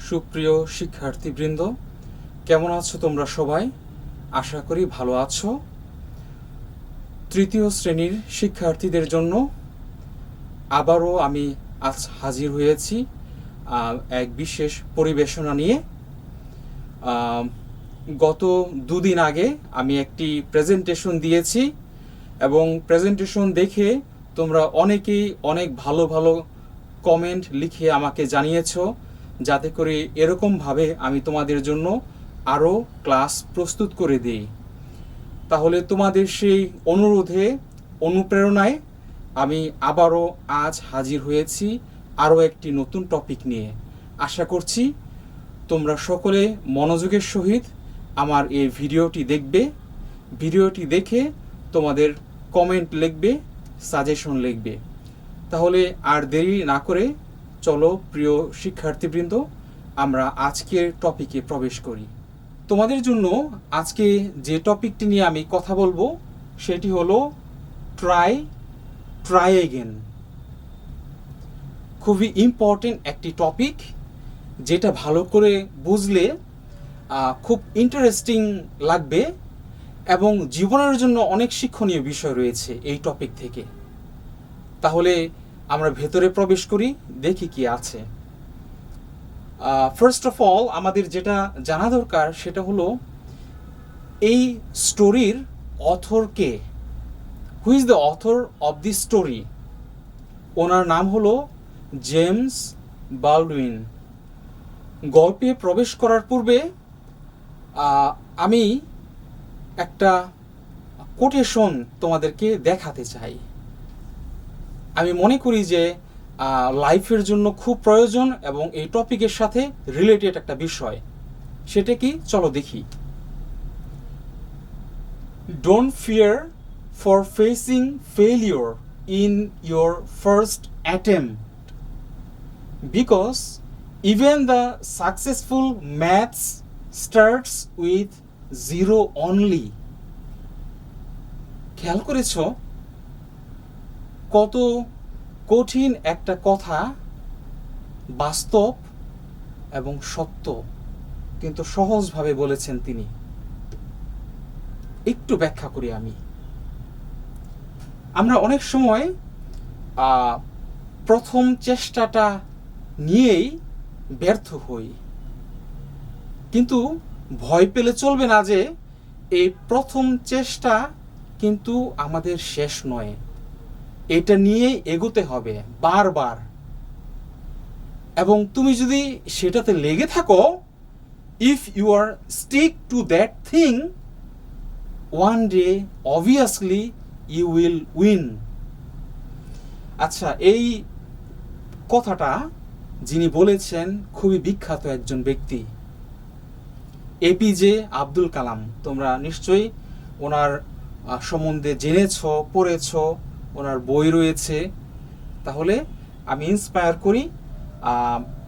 সুপ্রিয় শিক্ষার্থীবৃন্দ, কেমন আছো তোমরা সবাই? আশা করি ভালো আছো। তৃতীয় শ্রেণীর শিক্ষার্থীদের জন্য আবারও আমি আজ হাজির হয়েছি এক বিশেষ পরিবেশনা নিয়ে। গত দুদিন আগে আমি একটি প্রেজেন্টেশন দিয়েছি এবং প্রেজেন্টেশন দেখে তোমরা অনেকেই অনেক ভালো ভালো কমেন্ট লিখে আমাকে জানিয়েছো, যাতে করে এরকমভাবে আমি তোমাদের জন্য আরও ক্লাস প্রস্তুত করে দিই। তাহলে তোমাদের সেই অনুপ্রেরণায় আমি আবারও আজ হাজির হয়েছি আরও একটি নতুন টপিক নিয়ে। আশা করছি তোমরা সকলে মনোযোগের সহিত আমার এই ভিডিওটি দেখবে। ভিডিওটি দেখে তোমাদের কমেন্ট লিখবে, সাজেশন লিখবে। তাহলে আর দেরি না করে চলো প্রিয় শিক্ষার্থীবৃন্দ, আমরা আজকের টপিকে প্রবেশ করি। তোমাদের জন্য আজকে যে টপিকটি নিয়ে আমি কথা বলবো সেটি হলো ট্রাই এগেন। খুবই ইম্পর্টেন্ট একটি টপিক, যেটা ভালো করে বুঝলে খুব ইন্টারেস্টিং লাগবে এবং জীবনের জন্য অনেক শিক্ষণীয় বিষয় রয়েছে এই টপিক থেকে। তাহলে আমরা ভেতরে প্রবেশ করি, দেখি কি আছে। ফার্স্ট অফ অল আমাদের যেটা জানা দরকার সেটা হলো এই স্টোরির অথর কে। Who is the author of the story? ওনার নাম হলো জেমস বালডুইন। গল্পে প্রবেশ করার পূর্বে আমি একটা কোটেশন তোমাদেরকে দেখাতে চাই। আমি মনে করি যে লাইফের জন্য খুব প্রয়োজন এবং এই টপিকের সাথে রিলেটেড একটা বিষয়। সেটা কি? চলো দেখি। Don't fear for facing failure in your first attempt, because even the successful maths starts with zero only. খেয়াল করেছ কত কঠিন একটা কথা, বাস্তব এবং সত্য, কিন্তু সহজভাবে বলেছেন তিনি। একটু ব্যাখ্যা করি আমি। আমরা অনেক সময় প্রথম চেষ্টাটা নিয়েই ব্যর্থ হই, কিন্তু ভয় পেলে চলবে না যে এই প্রথম চেষ্টা কিন্তু আমাদের শেষ নয়। এটা নিয়ে এগোতে হবে বারবার, এবং তুমি যদি সেটাতে লেগে থাকো, if you are stick to that thing, one day obviously you will win. আচ্ছা, এই কথাটা যিনি বলেছেন খুবই বিখ্যাত একজন ব্যক্তি, এপিজে আব্দুল কালাম। তোমরা নিশ্চয়ই ওনার সম্বন্ধে জেনেছ, পড়েছ, ওনার বই রয়েছে। তাহলে আমি ইন্সপায়ার করি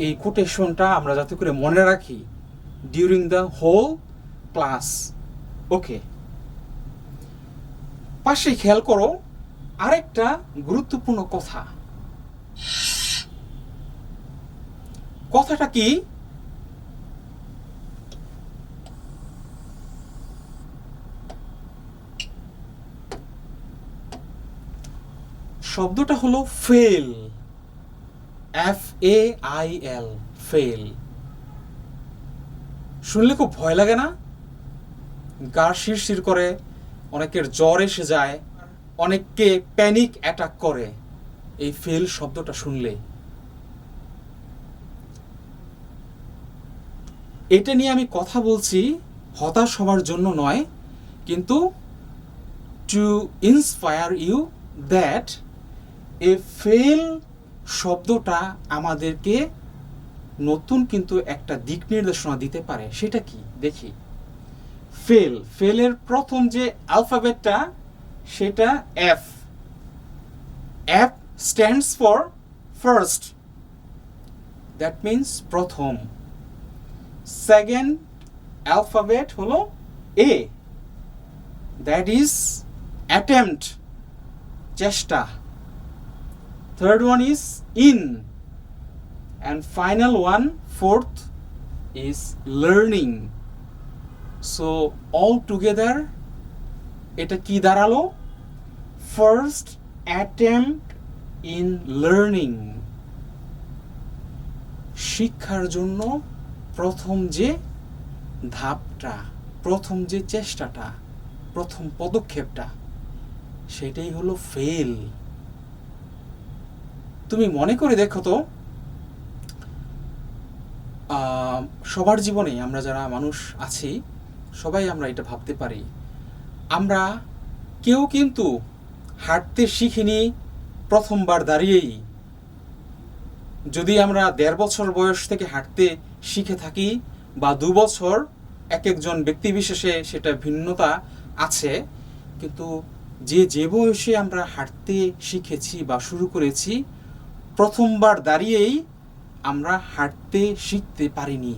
এই কোটেশনটা আমরা যাতে করে মনে রাখি ডিউরিং দ্য হোল ক্লাস। ওকে, পাশে খেয়াল করো আরেকটা গুরুত্বপূর্ণ কথা। কথাটা কি? শব্দটা হলো ফেল, FAIL, ফেল। শুনলে খুব ভয় লাগে না? গা শিরশির করে, অনেকের জ্বর এসে যায়, অনেককে প্যানিক অ্যাটাক করে এই ফেল শব্দটা শুনলে। এটা নিয়ে আমি কথা বলছি হতাশ হওয়ার জন্য নয়, কিন্তু to inspire you that a fail শব্দটা আমাদেরকে নতুন কিন্তু একটা দিক নির্দেশনা দিতে পারে। সেটা কি দেখি। ফেলের প্রথম যে অ্যালফাবেটটা সেটা F stands for first, that means প্রথম। সেকেন্ড অ্যালফাবেট হলো A, দ্যাট ইজ অ্যাটেম্পট, চেষ্টা। Third one is in, and final one, fourth, is learning. So all together এটা কি দাঁড়ালো? First attempt in learning. শিক্ষার জন্য প্রথম যে ধাপটা, প্রথম যে চেষ্টাটা, প্রথম পদক্ষেপটা, সেটাই হলো ফেল। তুমি মনে করে দেখো তো, সবার জীবনে আমরা যারা মানুষ আছি সবাই আমরা এটা ভাবতে পারি, আমরা কেউ কিন্তু হাঁটতে শিখিনি প্রথমবার দাঁড়িয়েই। যদি আমরা 1.5 বছর বয়স থেকে হাঁটতে শিখে থাকি বা 2 বছর, এক একজন ব্যক্তি বিশেষে সেটা ভিন্নতা আছে, কিন্তু যে বয়সে আমরা হাঁটতে শিখেছি বা শুরু করেছি, প্রথমবার দাঁড়িয়েই আমরা হাঁটতে শিখতে পারিনি।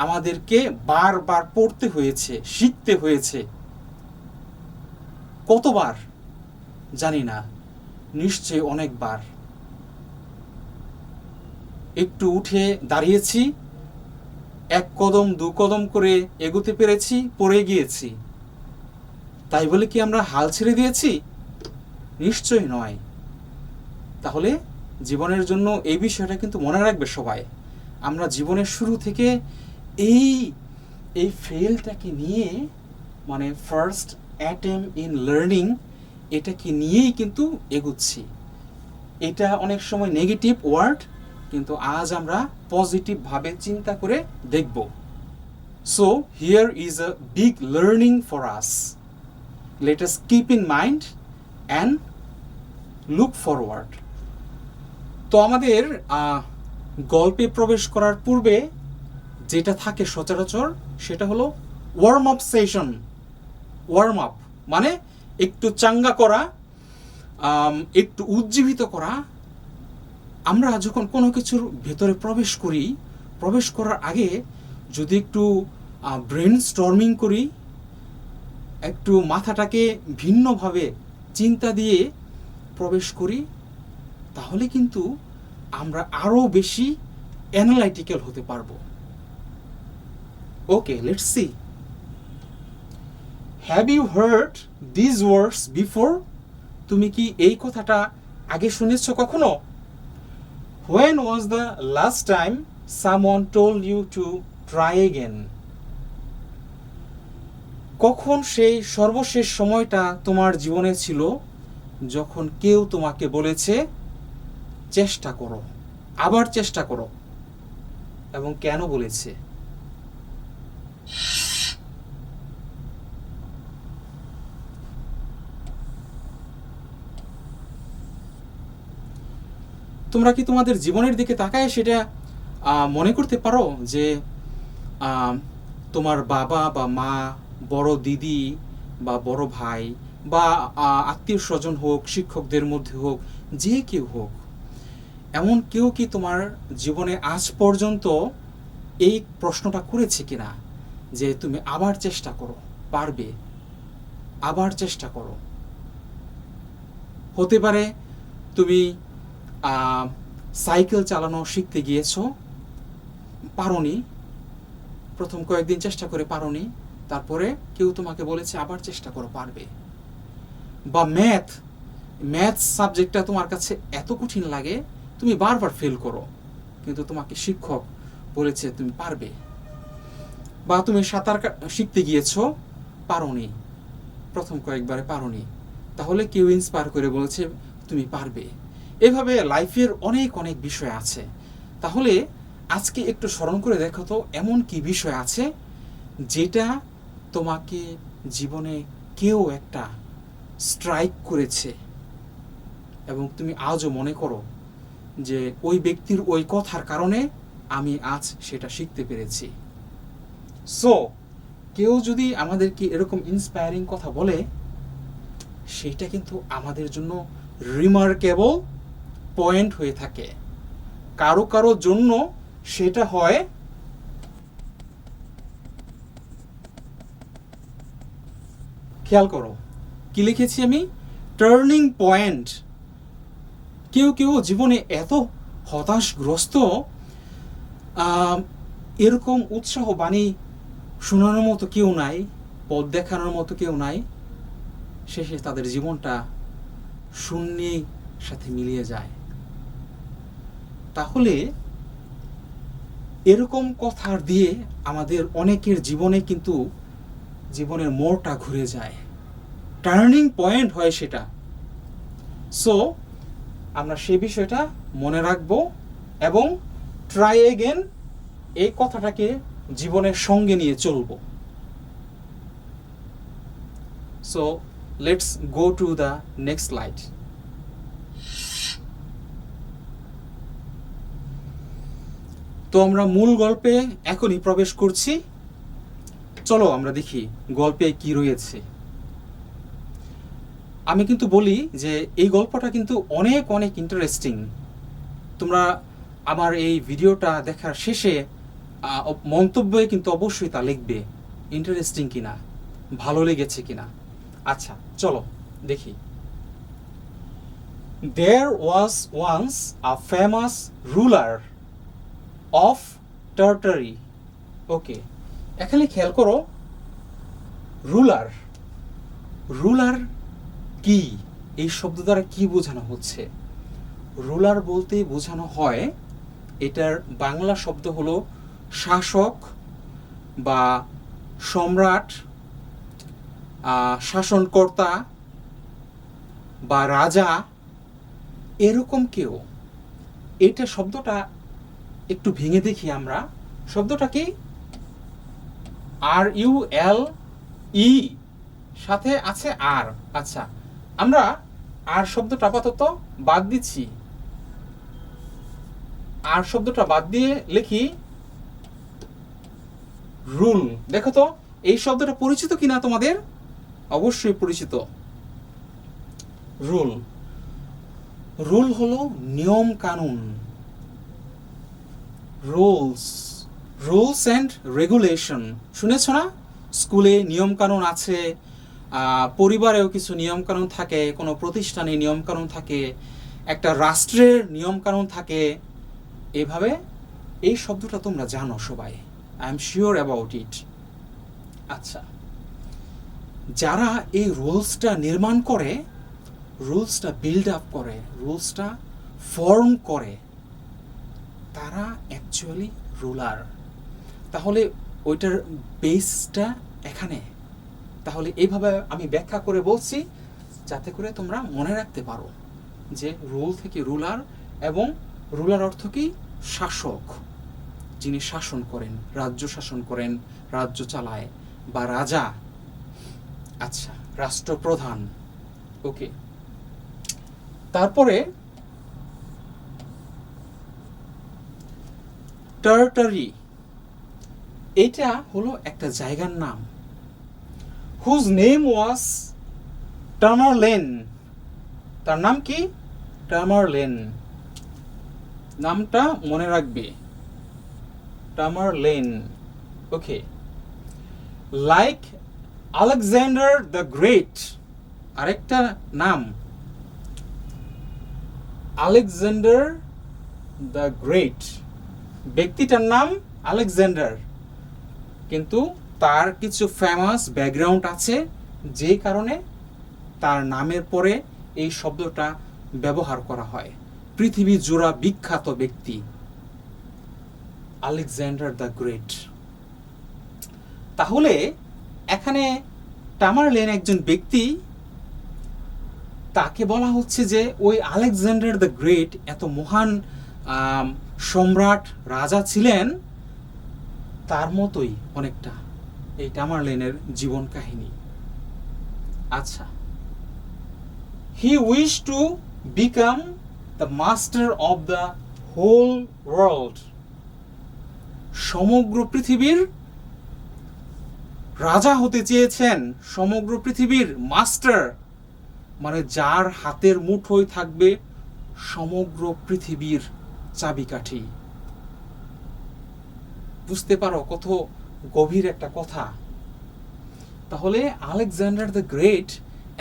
আমাদেরকে বারবার পড়তে হয়েছে, শিখতে হয়েছে। কতবার জানি না, নিশ্চয়ই অনেকবার। একটু উঠে দাঁড়িয়েছি, 1 কদম 2 কদম করে এগোতে পেরেছি, পড়ে গিয়েছি। তাই বলে কি আমরা হাল ছেড়ে দিয়েছি? নিশ্চয়ই নয়। তাহলে জীবনের জন্য এই বিষয়টা কিন্তু মনে রাখবে সবাই। আমরা জীবনের শুরু থেকে এই ফেলটাকে নিয়ে, মানে ফার্স্ট অ্যাটেম্প ইন লার্নিং, এটাকে নিয়েই কিন্তু এগুচ্ছি। এটা অনেক সময় নেগেটিভ ওয়ার্ড, কিন্তু আজ আমরা পজিটিভভাবে চিন্তা করে দেখব। So here is a big learning for us. Let us keep in mind and look forward. তো আমাদের গল্পে প্রবেশ করার পূর্বে যেটা থাকে সচরাচর, সেটা হলো warm up session. Warm up মানে একটু চাঙ্গা করা, একটু উজ্জীবিত করা। আমরা যখন কোনো কিছুর ভেতরে প্রবেশ করি, প্রবেশ করার আগে যদি একটু ব্রেন স্টর্মিং করি, একটু মাথাটাকে ভিন্নভাবে চিন্তা দিয়ে প্রবেশ করি, তাহলে কিন্তু আমরা আরও বেশি অ্যানালাইটিক্যাল হতে পারবো। Okay, let's see. Have you heard this words before? তুমি কি এই কথাটা আগে শুনেছো কখনো? When was the last time someone told you to try again? কখন সেই সর্বশেষ সময়টা তোমার জীবনে ছিল যখন কেউ তোমাকে বলেছে চেষ্টা করো, আবার চেষ্টা করো, এবং কেন বলেছে? তোমরা কি তোমাদের জীবনের দিকে তাকায় সেটা মনে করতে পারো যে তোমার বাবা বা মা, বড় দিদি বা বড় ভাই বা আত্মীয় স্বজন হোক, শিক্ষকদের মধ্যে হোক, যে কেউ হোক, এমন কেউ কি তোমার জীবনে আজ পর্যন্ত এই প্রশ্নটা করেছে কিনা যে তুমি আবার চেষ্টা করো, পারবে, আবার চেষ্টা করো? হতে পারে তুমি সাইকেল চালানো শিখতে গিয়েছো, পারোনি, প্রথম কয়েকদিন চেষ্টা করে পারোনি, তারপরে কেউ তোমাকে বলেছে আবার চেষ্টা করো, পারবে। বা ম্যাথ সাবজেক্টটা তোমার কাছে এত কঠিন লাগে, তুমি বারবার ফেল করো, কিন্তু তোমাকে শিক্ষক বলেছে তুমি পারবে। বা তুমি সাঁতার শিখতে গিয়েছো, পারোনি, প্রথম কয়েকবারে পারোনি, তাহলে কেউ ইন্সপায়ার করে বলেছে তুমি পারবে। এভাবে লাইফের অনেক অনেক বিষয় আছে। তাহলে আজকে একটু স্মরণ করে দেখো তো, এমন কি বিষয় আছে যেটা তোমাকে জীবনে কেউ একটা স্ট্রাইক করেছে এবং তুমি আজও মনে করো যে ওই ব্যক্তির ওই কথার কারণে আমি আজ সেটা শিখতে পেরেছি। সো কেউ যদি আমাদেরকে এরকম ইন্সপায়ারিং কথা বলে, সেটা কিন্তু আমাদের জন্য রিমার্কেবল পয়েন্ট হয়ে থাকে। কারো কারো জন্য সেটা হয় খেয়াল করো কি লিখেছি আমি, টার্নিং পয়েন্ট। কেউ কেউ জীবনে এত হতাশগ্রস্ত, এরকম উৎসাহ বাণী শোনানোর মতো কেউ নাই, পথ দেখানোর মতো কেউ নাই, শেষে তাদের জীবনটা শূন্যের সাথে মিলিয়ে যায়। তাহলে এরকম কথা দিয়ে আমাদের অনেকের জীবনে কিন্তু জীবনের মোড়টা ঘুরে যায়, টার্নিং পয়েন্ট হয় সেটা। সো আমরা সেই বিষয়টা মনে রাখবো এবং ট্রাই এগেন এই কথাটাকে জীবনের সঙ্গে নিয়ে চলবো। So let's go to the next slide. তো আমরা মূল গল্পে এখনই প্রবেশ করছি। চলো আমরা দেখি গল্পে কি রয়েছে। আমি কিন্তু বলি যে এই গল্পটা কিন্তু অনেক অনেক ইন্টারেস্টিং। তোমরা আমার এই ভিডিওটা দেখার শেষে মন্তব্যে কিন্তু অবশ্যই তা লিখবে, ইন্টারেস্টিং কিনা, ভালো লেগেছে কিনা। আচ্ছা চলো দেখি। There was once a famous ruler of Tartary. ওকে, এখানে খেয়াল করো, রুলার, রুলার কি, এই শব্দ দ্বারা কি বোঝানো হচ্ছে? রুলার বলতে বোঝানো হয়, এটার বাংলা শব্দ হলো শাসক বা সম্রাট, শাসনকর্তা বা রাজা, এরকম কেউ। এটা শব্দটা একটু ভেঙে দেখি আমরা। শব্দটা কি? RULE সাথে আছে আর। আচ্ছা, আমরা আর শব্দটা আপাতত বাদ দিচ্ছি। আর শব্দটা বাদ দিয়ে লিখি রুল। দেখো তো এই শব্দটা পরিচিত কিনা তোমাদের? অবশ্যই পরিচিত। রুল, রুল হলো নিয়ম কানুন, রুলস, রুলস অ্যান্ড রেগুলেশন। শুনেছ না? স্কুলে নিয়ম কানুন আছে, পরিবারেও কিছু নিয়ম কানুন থাকে, কোনো প্রতিষ্ঠানে নিয়ম কানুন থাকে, একটা রাষ্ট্রের নিয়ম কানুন থাকে। এভাবে এই শব্দটা তোমরা জানো সবাই, I am sure about it. আচ্ছা, যারা এই রুলসটা নির্মাণ করে, রুলসটা বিল্ড আপ করে, রুলসটা ফর্ম করে, তারা অ্যাকচুয়ালি রুলার। তাহলে ওইটার বেসটা এখানে। তাহলে এইভাবে আমি ব্যাখ্যা করে বলছি যাতে করে তোমরা মনে রাখতে পারো যে রুল থেকে রুলার, এবং রুলার অর্থ কি? শাসক, যিনি শাসন করেন, রাজ্য শাসন করেন, রাজ্য চালায়, বা রাজা। আচ্ছা, রাষ্ট্রপ্রধান। ওকে, তারপরে টার্টারি, এটা হলো একটা জায়গার নাম, whose name was Tamerlane. তার নাম কি? Tamerlane। নামটা মনে রাখবে, Tamerlane। Okay, like Alexander the great, আরেকটা নাম আলেকজান্ডার দ্য গ্রেট। ব্যক্তিটার নাম আলেকজান্ডার, কিন্তু তার কিছু ফেমাস ব্যাকগ্রাউন্ড আছে, যে কারণে তার নামের পরে এই শব্দটা ব্যবহার করা হয়। পৃথিবী জোড়া বিখ্যাত ব্যক্তি আলেকজান্ডার দ্য গ্রেট। তাহলে এখানে টামারলেন একজন ব্যক্তি, তাকে বলা হচ্ছে যে ওই আলেকজান্ডার দ্য গ্রেট এত মহান সম্রাট, রাজা ছিলেন, তার মতোই অনেকটা এই টামারলেনের জীবন কাহিনী। আচ্ছা, he wish to become the master of the whole world. সমগ্র পৃথিবীর রাজা হতে চেয়েছেন, সমগ্র পৃথিবীর মাস্টার, মানে যার হাতের মুঠোয় থাকবে সমগ্র পৃথিবীর চাবিকাঠি। বুঝতে পারো কত গভীর একটা কথা। তাহলে আলেকজান্ডার দ্য গ্রেট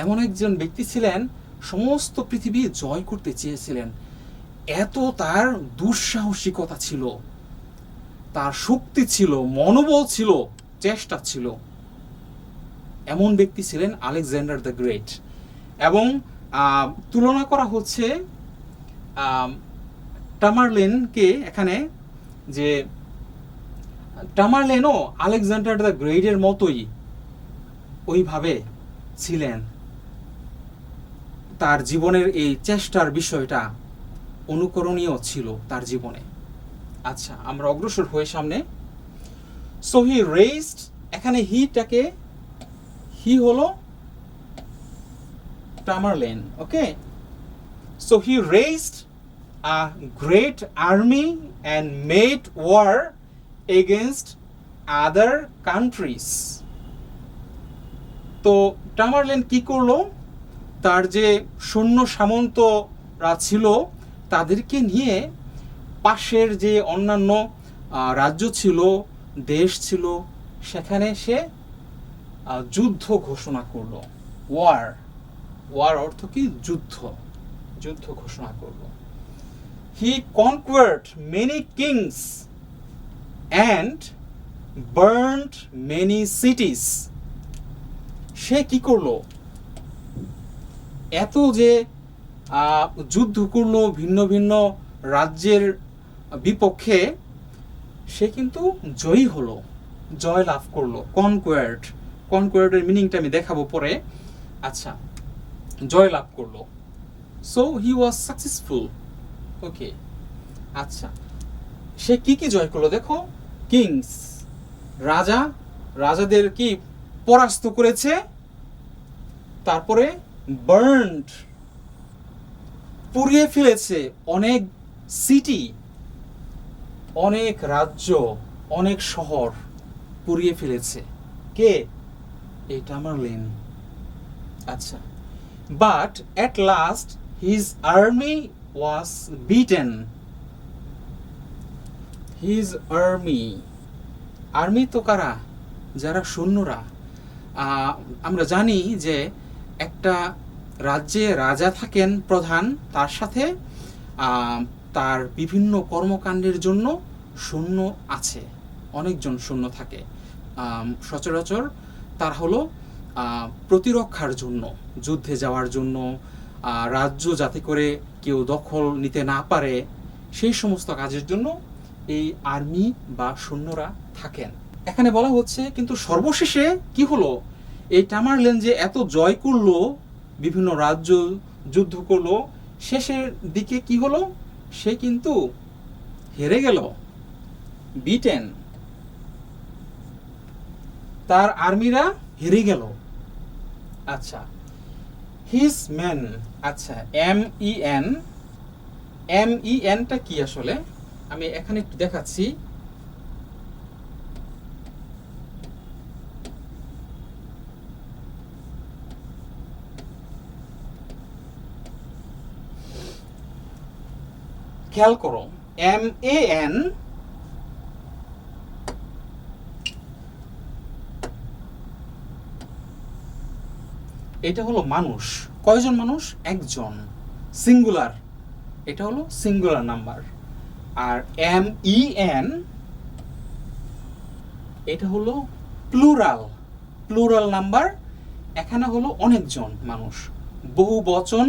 এমন একজন ব্যক্তি ছিলেন, সমস্ত পৃথিবী জয় করতে চেয়েছিলেন, এত তার দুঃসাহসিকতা ছিল। তার শক্তি ছিল, মনোবল ছিল, চেষ্টা ছিল, এমন ব্যক্তি ছিলেন আলেকজান্ডার দ্য গ্রেট। এবং তুলনা করা হচ্ছে টামারলেনকে এখানে, যে টামারলেনও আলেকজান্ডার দ্য গ্রেটের মতোই ওইভাবে ছিলেন। তার জীবনের এই চেষ্টার বিষয়টা অনুকরণীয় ছিল তার জীবনে। আচ্ছা, আমরা অগ্রসর হয়ে সামনে। সো হি রেইজড, এখানে হি হলো Tamerlane, okay. So he raised a great army and made war against other countries. তো টামারলেন কি করলো, তার যে সৈন্য সামন্তরা ছিল তাদেরকে নিয়ে পাশের যে অন্যান্য রাজ্য ছিল, দেশ ছিল, সেখানে সে যুদ্ধ ঘোষণা করলো। ওয়ার অর্থ কি? যুদ্ধ ঘোষণা করলো। He conquered many kings and burned many cities. সে কি করলো, এত যে যুদ্ধ করলো ভিন্ন ভিন্ন রাজ্যের বিপক্ষে, সে কিন্তু জয়ী হলো, জয় লাভ করলো। কনকোয়ার্ডের মিনিংটা আমি দেখাবো পরে। আচ্ছা, জয় লাভ করলো। সো হি ওয়াজ সাকসেসফুল, ওকে। আচ্ছা, সে কি জয় করলো দেখো। কিংস, রাজাদের কি পরাস্ত করেছে। তারপরে বার্নড, পুড়িয়ে ফেলেছে অনেক সিটি, অনেক রাজ্য, অনেক শহর পুড়িয়ে ফেলেছে। কে? এই টামারলেন। আচ্ছা, but at last his army was beaten. His army তো কারা? যারা সৈন্যরা। আমরা জানি যে একটা রাজ্যে রাজা থাকেন প্রধান, তার সাথে তার বিভিন্ন কর্মকাণ্ডের জন্য সৈন্য আছে, অনেকজন সৈন্য থাকে। সচরাচর তার হলো প্রতিরক্ষার জন্য, যুদ্ধে যাওয়ার জন্য, রাজ্য যাতে করে কেউ দখল নিতে না পারে, সেই সমস্ত কাজের জন্য এই আর্মি বা সৈন্যরা থাকেন। এখানে বলা হচ্ছে কিন্তু সর্বশেষে কি হলো, এই টামারলেন যে এত জয় করলো, বিভিন্ন রাজ্য যুদ্ধ করলো, শেষের দিকে কি হলো, সে কিন্তু হেরে গেল, বিটেন। তার আর্মিরা হেরে গেল। আচ্ছা, হিজ ম্যান। আচ্ছা, MEN টা কি আসলে, আমি এখানে একটু দেখাচ্ছি। খেয়াল করো, MAN এটা হলো মানুষ। কয়জন মানুষ? একজন, সিঙ্গুলার। এটা হলো সিঙ্গুলার নাম্বার। আর MEN এটা হলো প্লুরাল নাম্বার। এখানে হলো অনেকজন মানুষ, বহু বচন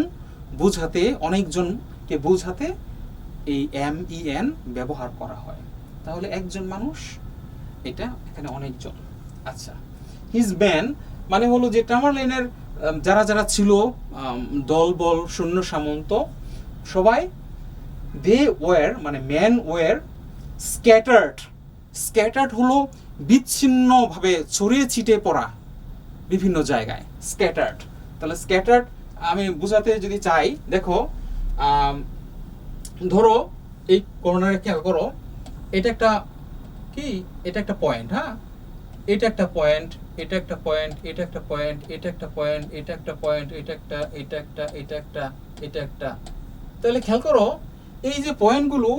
বুঝাতে, অনেকজনকে বুঝাতে এই MEN ব্যবহার করা হয়। তাহলে একজন মানুষ, এটা এখানে অনেকজন। আচ্ছা, হিজ ম্যান মানে হলো যে টামারলেনের যারা ছিল, দলবল, সৈন্য সামন্ত, সবাই দে ওয়ার, মানে ম্যান ওয়ার স্ক্যাটার্ড হলো বিচ্ছিন্নভাবে ছড়িয়ে ছিটে পড়া বিভিন্ন জায়গায়, স্ক্যাটার্ড। তাহলে স্ক্যাটার্ড আমি বোঝাতে যদি চাই, দেখো, ধরো এই কর্নারে খেয়াল করো, এটা একটা কি, এটা একটা পয়েন্ট, হ্যাঁ, এটা একটা পয়েন্ট, এটা একটা পয়েন্ট, এটা একটা পয়েন্ট, এটা একটা পয়েন্ট, এটা একটা পয়েন্ট, এটা একটা। তাহলে খেয়াল করো, এই যে পয়েন্টগুলো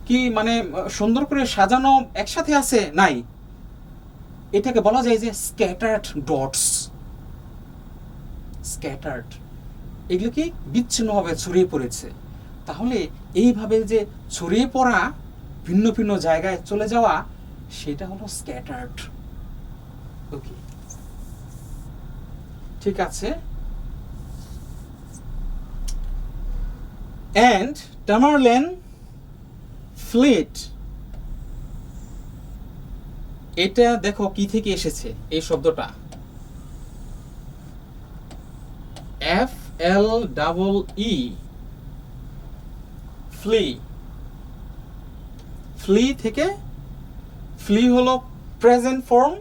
কি মানে সুন্দর করে সাজানো একসাথে আছে? নাই। এটাকে বলা যায় যে স্ক্যাটার্ড ডটস। স্ক্যাটার্ড, এগুলো কি বিচ্ছিন্নভাবে ছড়িয়ে পড়েছে। তাহলে এইভাবে যে ছড়িয়ে পড়া ভিন্ন ভিন্ন জায়গায় চলে যাওয়া, সেটা হলো স্ক্যাটার্ড। ওকে, ঠিক আছে। And Tamerlane fled, এটা দেখো কি থেকে এসেছে এই শব্দটা, FLEE, ফ্লি। ফ্লি থেকে, ফ্লি হলো প্রেজেন্ট ফর্ম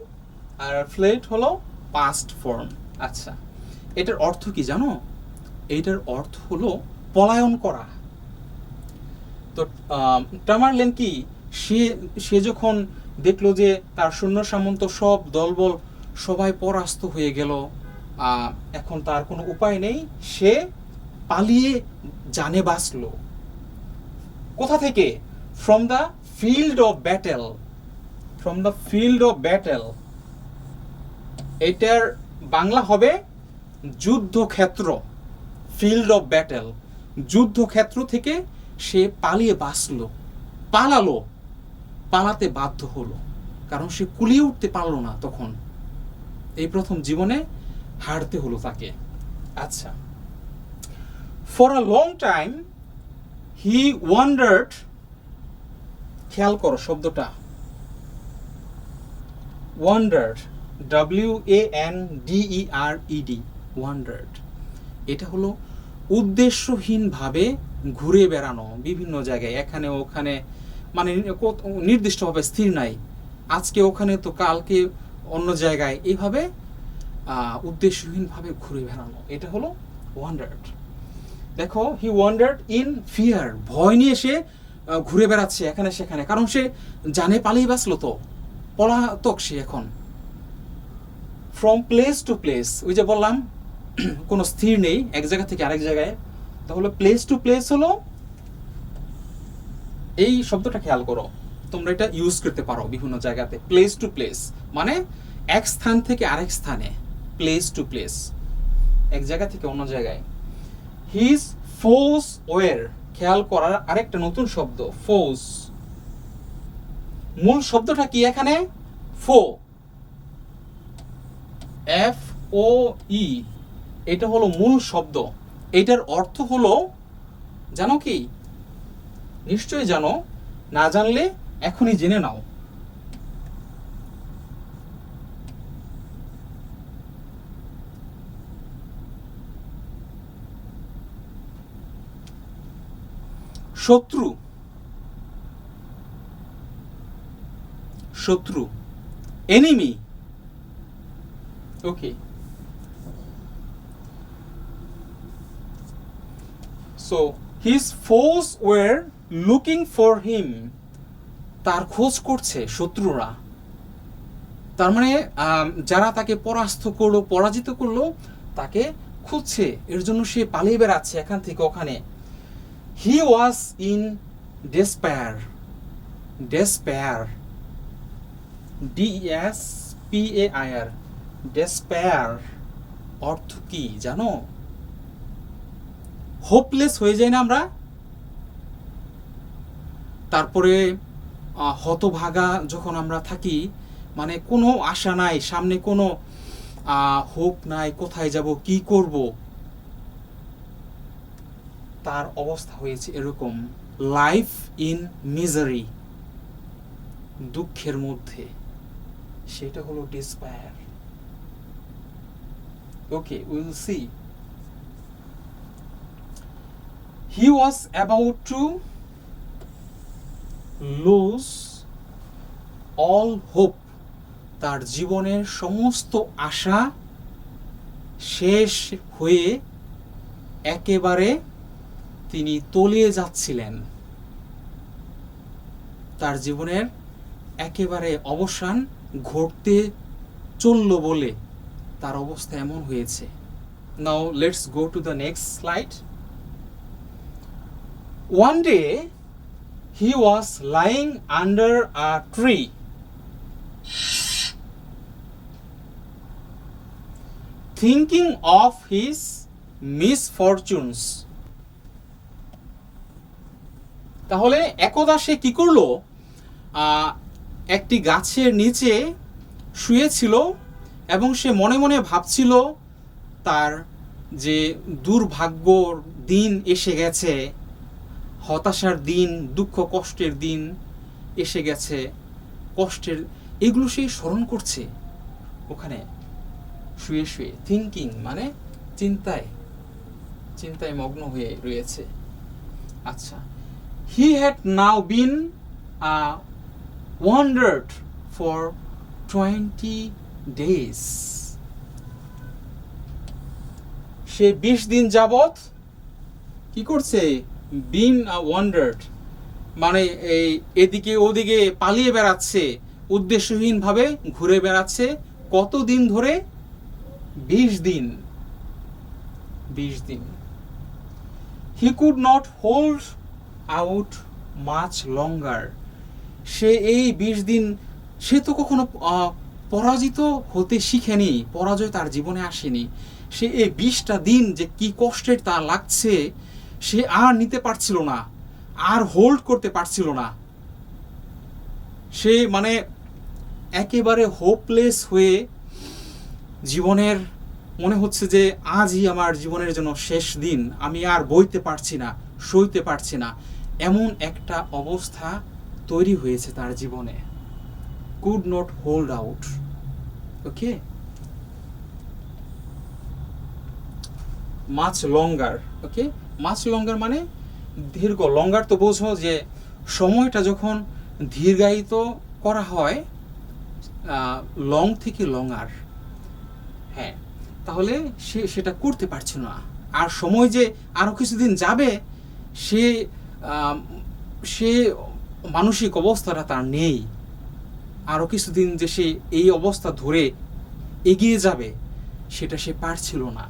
আর ফ্লেট হলো পাস্ট ফর্ম। আচ্ছা, এটার অর্থ কি জানো? এইটার অর্থ হলো পলায়ন করা। তো টামারলেন কি, সে যখন দেখলো যে তার সৈন্য সামন্ত সব দলবল সবাই পরাস্ত হয়ে গেল, এখন তার কোনো উপায় নেই, সে পালিয়ে জানে বাঁচলো। কোথা থেকে? From the field of battle. From the field of battle, এটার বাংলা হবে যুদ্ধক্ষেত্র। ফিল্ড অফ ব্যাটেল, যুদ্ধক্ষেত্র থেকে সে পালিয়ে বাঁচলো, পালালো, পালাতে বাধ্য হলো, কারণ সে কুলিয়ে উঠতে পারলো না তখন। এই প্রথম জীবনে হারতে হলো তাকে। আচ্ছা, for a long time he wandered, খেয়াল করো শব্দটা ওয়ান্ডার্ড, WANDERED, ওয়ান্ডার্ড। এটা হলো উদ্দেশ্যহীনভাবে ঘুরে বেড়ানো বিভিন্ন জায়গায়, এখানে ওখানে, মানে নির্দিষ্টভাবে স্থির নাই, আজকে ওখানে তো কালকে অন্য জায়গায়, এইভাবে উদ্দেশ্যহীনভাবে ঘুরে বেড়ানো, এটা হলো ওয়ান্ডার্ড। দেখো, হি ওয়ান্ডার্ড ইন ফিয়ার, ভয় নিয়ে সে ঘুরে বেড়াচ্ছে এখানে সেখানে, কারণ সে জানে পালিয়ে বাঁচলো, তো পলাতক সে এখন। ফ্রম প্লেস টু প্লেস, ওই যে বললাম কোনো স্থির নেই, এক জায়গা থেকে আরেক জায়গায়, তাহলে প্লেস টু প্লেস হলো এই শব্দটা। খেয়াল করো, তোমরা এটা ইউজ করতে পারো বিভিন্ন জায়গাতে। প্লেস টু প্লেস মানে এক স্থান থেকে আরেক স্থানে, প্লেস টু প্লেস, এক জায়গা থেকে অন্য জায়গায়। হিজ ফোর্স ওয়ার, খেয়াল করার আরেকটা নতুন শব্দ, ফোর্স। মূল শব্দটা কি এখানে? ফো, FOE, এটা হলো মূল শব্দ। এটার অর্থ হলো, জানো কি? নিশ্চয়ই জানো, না জানলে এখনই জেনে নাও। শত্রু, শত্রু, enemy. Okay, so his force were looking for him, তার খোঁজ করছে শত্রুরা। তার মানে যারা তাকে পরাস্ত করলো, পরাজিত করলো, তাকে খুঁজছে, এর জন্য সে পালিয়ে বেড়াচ্ছে এখান থেকে ওখানে। হি was in despair, despair, DESPAIR, despair অর্থ কি জানো? হোপলেস হয়ে যায় না আমরা, তারপরে হতভাগা যখন আমরা থাকি, মানে কোনো আশা নাই, সামনে কোনো হোপ নাই, কোথায় যাব, কি করব, তার অবস্থা হয়েছে এরকম। লাইফ ইন মিজারি, দুঃখের মধ্যে, সেটা হলো ডিসপায়ার। ওকে, will see. He was about to lose all hope, তার জীবনের সমস্ত আশা শেষ হয়ে একেবারে তিনি তলিয়ে যাচ্ছিলেন, তার জীবনের একেবারে অবসান ঘটতে চলল বলে তার অবস্থা এমন হয়েছে। Now let's go to the next slide. One day he was lying under a tree, thinking of his misfortunes, তাহলে একদা সে কি করলো? একটি গাছের নিচে শুয়েছিল এবং সে মনে মনে ভাবছিল তার যে দুর্ভাগ্যর দিন এসে গেছে, হতাশার দিন, দুঃখ কষ্টের দিন এসে গেছে, কষ্টের এগুলো সে স্মরণ করছে ওখানে শুয়ে শুয়ে। থিঙ্কিং মানে চিন্তায় মগ্ন হয়ে রয়েছে। আচ্ছা, he had now been wandered for 20 days. সে 20 দিন যাবত কি করছে? বিন ওয়ান্ডার্ড মানে এই এদিকে ওদিকে পালিয়ে বেড়াচ্ছে, উদ্দেশ্যহীনভাবে ঘুরে বেড়াচ্ছে। কত দিন ধরে? 20 দিন। 20 দিন। He could not hold out much longer. সে এই 20 দিন, সে তো কখনো পরাজিত হতে শিখেনি, পরাজয় তার জীবনে আসেনি। সে এই 20টা দিন যে কি কষ্টের তা লাগছে, সে আর নিতে পারছিল না, আর হোল্ড করতে পারছিল না। সে মানে একেবারে হোপলেস হয়ে জীবনের মনে হচ্ছে যে আজই আমার জীবনের জন্য শেষ দিন, আমি আর বইতে পারছি না, সইতে পারছি না, এমন একটা অবস্থা তৈরি হয়েছে তার জীবনে। Could not hold out. Okay, much longer. Okay, much লঙ্গার মানে দীর্ঘ। লঙ্গার তো বোঝো যে সময়টা যখন দীর্ঘায়িত করা হয়, লং থেকে লঙ্গার। হ্যাঁ, তাহলে সে সেটা করতে পারছিল না। আর সময় যে আরো কিছুদিন যাবে, সে মানসিক অবস্থাটা তার নেই। আরো কিছুদিন যে সে এই অবস্থা ধরে এগিয়ে যাবে, সেটা সে পারছিল না।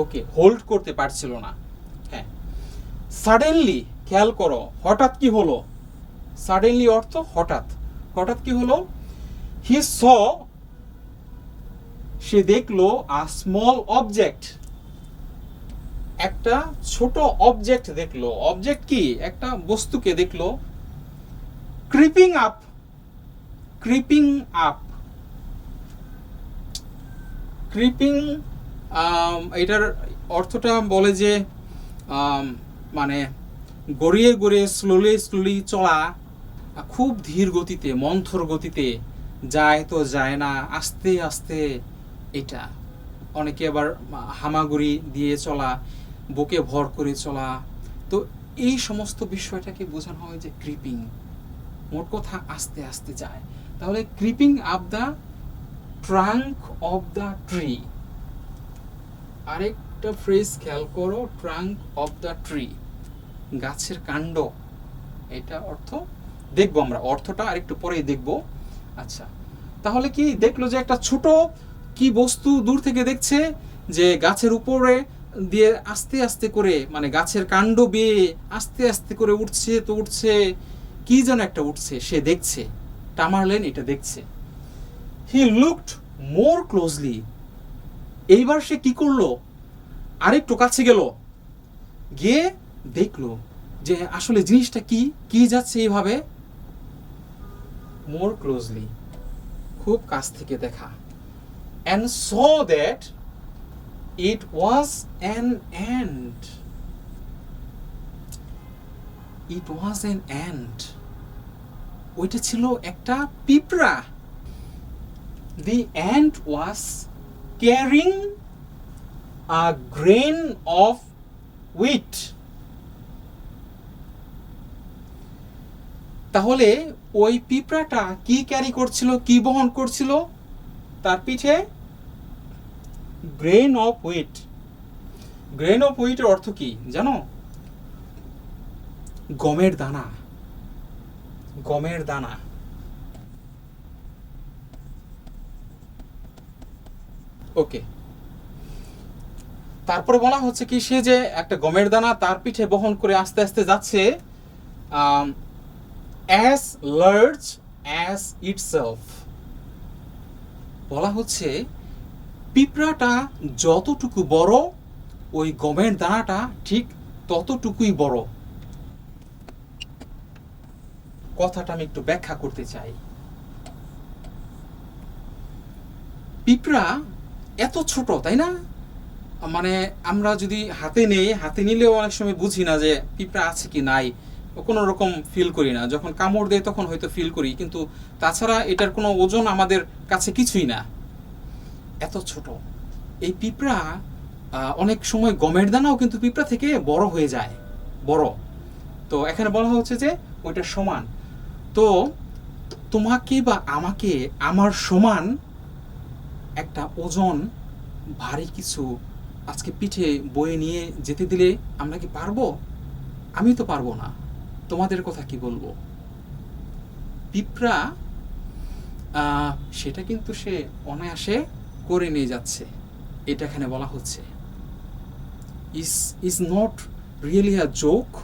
ওকে, হোল্ড করতে পারছিল না। হ্যাঁ, সাডেনলি, খেয়াল করো, হঠাৎ কি হলো? সাডেনলি অর্থ হঠাৎ। হঠাৎ কি হলো? হি স, সে দেখলো আ স্মল অবজেক্ট, একটা ছোট অবজেক্ট দেখলো। অবজেক্ট কি? একটা বস্তুকে দেখলো। Creeping up, creeping up, creeping, এটার অর্থটা বলে যে মানে গড়িয়ে গড়িয়ে স্লোলি চলা, খুব ধীর গতিতে, মন্থর গতিতে যায় তো যায় না, আস্তে আস্তে। এটা অনেকে আবার হামাগুড়ি দিয়ে চলা, বুকে ভর করে চলা। তো এই সমস্ত বিষয়টাকে বোঝানো হয় যে ক্রিপিং, মোট কথা আস্তে আস্তে যায়। তাহলে creeping up the trunk of the tree. আরেকটা ফ্রেজ খেয়াল করো, ট্রাঙ্ক অফ দ্য ট্রি, গাছের কাণ্ড। এটা অর্থ দেখবো আমরা, অর্থটা আরেকটু পরেই দেখবো। আচ্ছা, তাহলে কি দেখলো যে একটা ছোট কি বস্তু দূর থেকে দেখছে যে গাছের উপরে দিয়ে আস্তে আস্তে করে, মানে গাছের কাণ্ড বেয়ে আস্তে আস্তে করে উঠছে তো উঠছে, কি যেন একটা উঠছে, সে দেখছে। টামারলেন এটা দেখছে। He looked more closely. এইবার সে কি করলো? আরেকটু কাছে গেল, গিয়ে দেখলো যে আসলে জিনিসটা কি, কি যাচ্ছে এইভাবে। মোর ক্লোজলি, খুব কাছ থেকে দেখা। and saw that it was an ant. It was an ant. ওইটা ছিল একটা পিঁপড়া। The ant was carrying a grain of wheat. তাহলে ওই পিঁপড়াটা কি ক্যারি করছিল, কি বহন করছিল তার পিঠে? Grain of wheat. Grain of হুইটের অর্থ কি জানো? গমের দানা। গমের দানা। ওকে, তারপরে বলা হচ্ছে কি, সে যে একটা গমের দানা তার পিঠে বহন করে আস্তে আস্তে যাচ্ছে, as large as itself। বলা হচ্ছে পিঁপড়াটা যতটুকু বড়, ওই গমের দানাটা ঠিক ততটুকুই বড়। কথাটা আমি একটু ব্যাখ্যা করতে চাই। পিঁপড়া এত ছোট, তাই না? মানে আমরা যদি হাতে নেই, হাতে নিলেও অনেক সময় বুঝি না যে পিঁপড়া আছে কি নাই, কোনো রকম ফিল করি না। যখন কামড় দেয় তখন হয়তো ফিল করি, কিন্তু তাছাড়া এটার কোনো ওজন আমাদের কাছে কিছুই না, এত ছোট এই পিঁপড়া। অনেক সময় গমের দানাও কিন্তু পিঁপড়া থেকে বড় হয়ে যায়, বড়। তো এখানে বলা হচ্ছে যে ওইটা সমান। তো তোমাকে বা আমাকে আমার সমান একটা ওজন ভারী কিছু আজকে পিঠে বয়ে নিয়ে যেতে দিলে আমরা কি পারবো? আমি তো পারবো না, তোমাদের কথা কি বলবো? পিঁপড়া সেটা কিন্তু সে অনায়াসে করে নিয়ে যাচ্ছে, এটা এখানে বলা হচ্ছে। is not really a joke,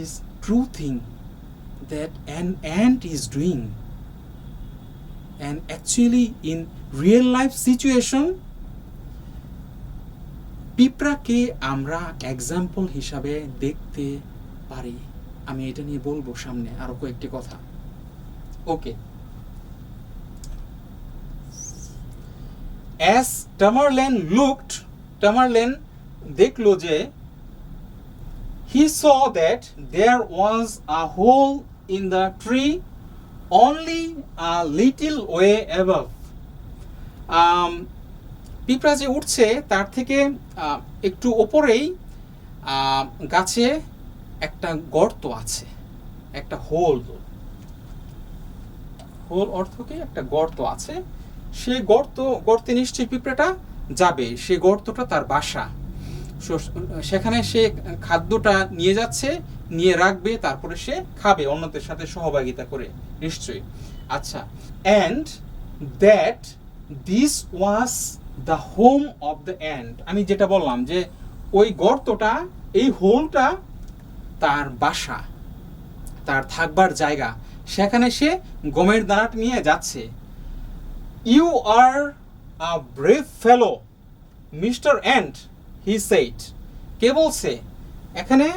is true thing that an ant is doing, and actually in real life situation পিঁপড়াকে আমরা এক্সাম্পল হিসাবে দেখতে পারি। আমি এটা নিয়ে বলবো সামনে আরো কয়েকটি কথা। ওকে, as Tamerlane looked, Tamerlane দেখলো যে he saw that there was a hole in the tree only a little way above. পিঁপড়া যে উঠছে তার থেকে একটু ওপরেই গাছে একটা গর্ত আছে, একটা হোল। হোল অর্থ কি? একটা গর্ত আছে। সেই গর্তে নিশ্চয়ই পিঁপড়াটা যাবে, সেই গর্তটা তার বাসা। সেখানে সে খাদ্যটা নিয়ে যাচ্ছে, নিয়ে রাখবে, তারপরে সে খাবে অন্যদের সাথে সহভাগিতা করে, নিশ্চয়ই। আচ্ছা, and that this was the home of the ant. আমি যেটা বললাম যে ওই গর্তটা, এই হোলটা তার বাসা, তার থাকবার জায়গা, সেখানে সে গমের দানাটা নিয়ে যাচ্ছে। You are a brave fellow, Mr. Ant, he said. কে বলছে? এখানে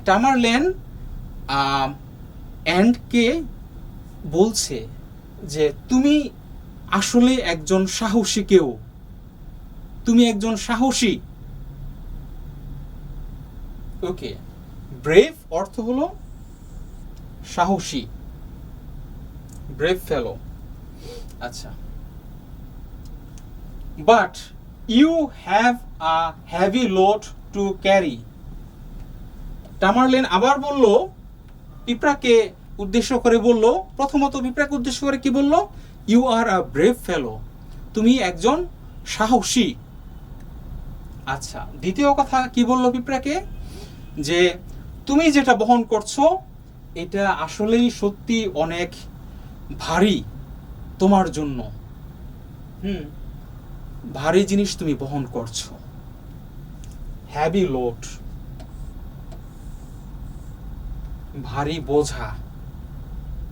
টামারলেন অ্যান্টকে বলছে যে তুমি আসলে একজন সাহসী কেউ, তুমি একজন সাহসী। ওকে, ব্রেভ অর্থ হলো সাহসী, ব্রেভ ফেলো। আচ্ছা, but you have a heavy load to carry. Tamerlane আবার বলল, পিঁপড়াকে উদ্দেশ্য করে বলল, প্রথমত পিঁপড়াকে উদ্দেশ্য করে কি বলল? ইউ আর আ ব্রেভ ফেলো, তুমি একজন সাহসী। আচ্ছা, দ্বিতীয় কথা কি বলল পিঁপড়াকে? যে তুমি যেটা বহন করছো এটা আসলেই সত্যি অনেক ভারী তোমার জন্য। ভারী জিনিস তুমি বহন করছো, হ্যাভি লোড, ভারী বোঝা।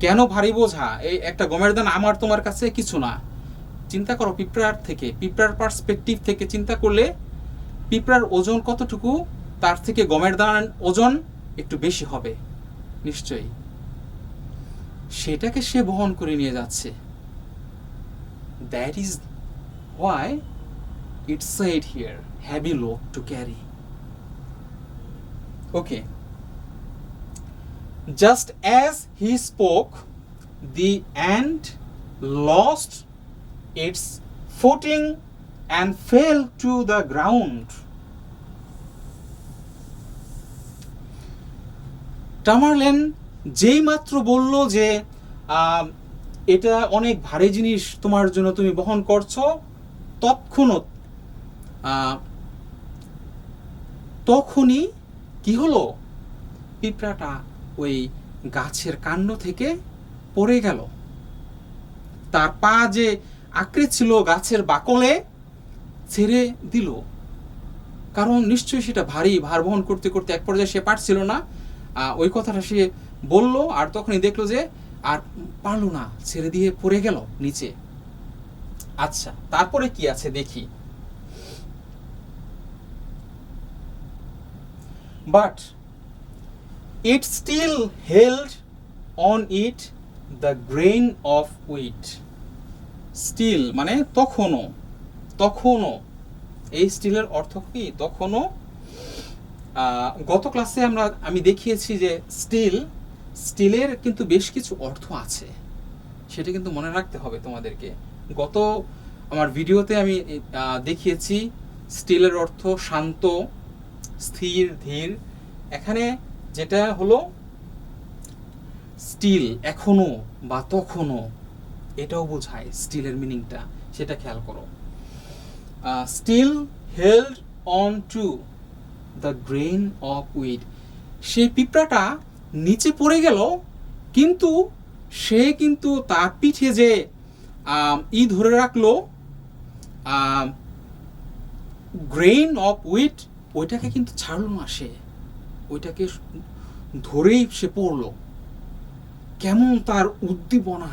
কেন ভারী বোঝা? এই একটা গমের দানা আমার তোমার কাছে কিছু না। চিন্তা করো, পিঁপড়ার পার্সপেক্টিভ থেকে চিন্তা করলে পিঁপড়ার ওজন কতটুকু, তার থেকে গমের দানার ওজন একটু বেশি হবে নিশ্চয়ই। সেটাকে সে বহন করে নিয়ে যাচ্ছে। That is why it shed here heavy load to carry. Okay, just as he spoke, the ant lost its footing and fell to the ground. টামারলেন যেই মাত্র বলল যে এটা অনেক ভারী জিনিস তোমার জন্য, তুমি বহন করছো, তখনই কি হলো? পিঁপড়াটা ওই গাছের কাণ্ড থেকে পড়ে গেল। তার পা যে আঁকড়ে ছিল গাছের বাকলে ছেড়ে দিল, কারণ নিশ্চয়ই সেটা ভারী, ভার বহন করতে করতে এক পর্যায়ে সে পারছিল না। ওই কথাটা সে বলল, আর তখনই দেখলো যে আর পারলো না, ছেড়ে দিয়ে পড়ে গেল নিচে। আচ্ছা, তারপরে কি আছে দেখি। But it still held on it the grain of wheat. Still মানে তখনও, তখনও, এই স্টিলের অর্থ কি তখনও। গত ক্লাসে আমি দেখিয়েছি যে স্টিলের কিন্তু বেশ কিছু অর্থ আছে, সেটা কিন্তু মনে রাখতে হবে তোমাদেরকে। গত আমার ভিডিওতে আমি দেখিয়েছি স্টিলের অর্থ শান্ত, স্থির, ধীর। এখানে যেটা হলো স্টিল এখনো বা তখনো, এটাও বোঝায় স্টিলের মিনিংটা, সেটা খেয়াল করো। Still held on to the grain of wheat. সেই পিঁপড়াটা নিচে পড়ে গেল, কিন্তু সে কিন্তু তার পিঠে যে ধরে রাখলো গ্রেন অফ উইট, ওইটাকে কিন্তু ছাড়লো না, সে ওইটাকে ধরেই সে পড়লো। কেমন তার উদ্দীপনা,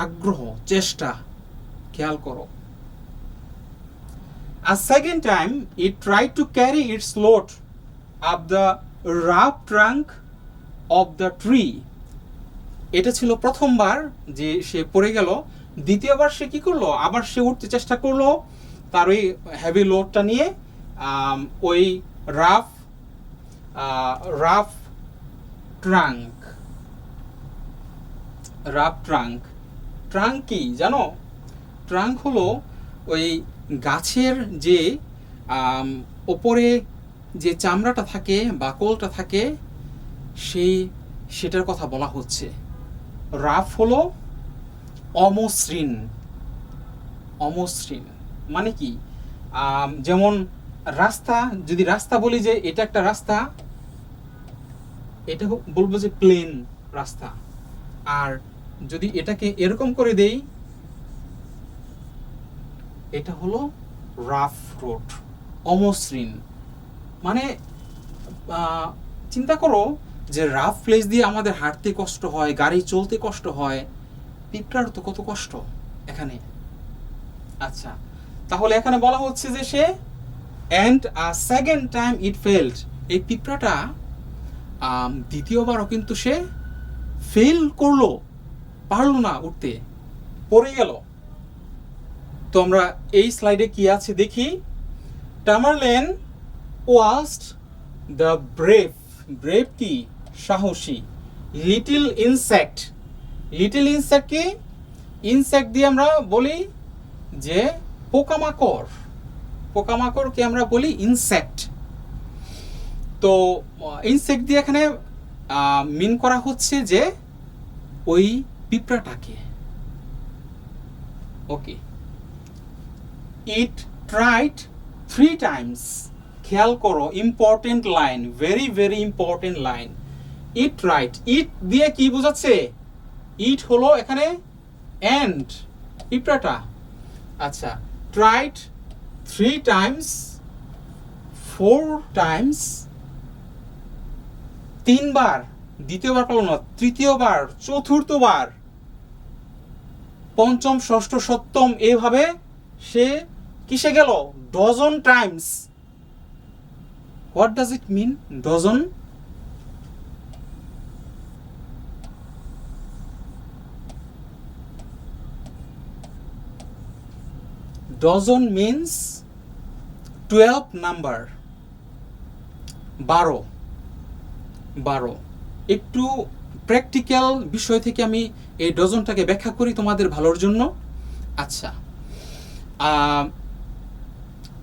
আগ্রহ, চেষ্টা, খেয়াল করো। A second time it tried to carry its load up the rough trunk of the tree. এটা ছিল প্রথমবার যে সে পড়ে গেল। দ্বিতীয়বার সে কি করলো, আবার সে উঠতে চেষ্টা করলো তার ওই হেভি লোডটা নিয়ে ওই রাফ ট্রাঙ্ক। রাফ ট্রাঙ্ক কি জানো? ট্রাঙ্ক হলো ওই গাছের যে ওপরে যে চামড়াটা থাকে, বাকলটা থাকে, সেটার কথা বলা হচ্ছে। রাফ হলো অমসৃণ। অমসৃণ মানে কি, যেমন রাস্তা, যদি রাস্তা বলি যে এটা একটা রাস্তা, এটা বলবো যে প্লেন রাস্তা। আর যদি এটাকে এরকম করে দেই, এটা হলো রাফ রোড, অমসৃণ। মানে চিন্তা করো যে রাফ প্লেস দিয়ে আমাদের হাঁটতে কষ্ট হয়, গাড়ি চলতে কষ্ট হয়, পিঁপড়ার তো কত কষ্ট এখানে। আচ্ছা, তাহলে এখানে বলা হচ্ছে যে সে and a second time it failed, এই পিঁপড়াটা দ্বিতীয়বারও কিন্তু সে ফেল করলো, পারলো না উঠতে, পড়ে গেল। তো আমরা এই স্লাইডে কি আছে দেখি। টামারলেন ওয়াস্ট দ্য ব্রেভ। ব্রেভ কি, সাহসী। Little insect. লিটল ইনসেক্ট কি, ইনসেক্ট দিয়ে আমরা বলি যে পোকামাকড়। পোকামাকড়কে আমরা বলি ইনসেক্ট। তো ইনসেক্ট দিয়ে এখানে মিন করা হচ্ছে যে ওই পিঁপড়াটাকে। ওকে, ইট ট্রাইড 3 times। খেয়াল করো, important line, very very important line. It tried, it দিয়ে কি বোঝাচ্ছে? ইট হলো এখানে এন্ড, পিঁপড়াটা। আচ্ছা, ট্রাইড 3 times, 4 times, 3 বার, দ্বিতীয়বার পারল না, তৃতীয়বার, চতুর্থবার, পঞ্চম, ষষ্ঠ, সপ্তম, এইভাবে সে কিসে গেল? Dozen times. What does it mean dozen? Dozen means 12 number, 12। একটু প্র্যাকটিক্যাল বিষয় থেকে আমি এই ডজনটাকে ব্যাখ্যা করি তোমাদের ভালোর জন্য। আচ্ছা,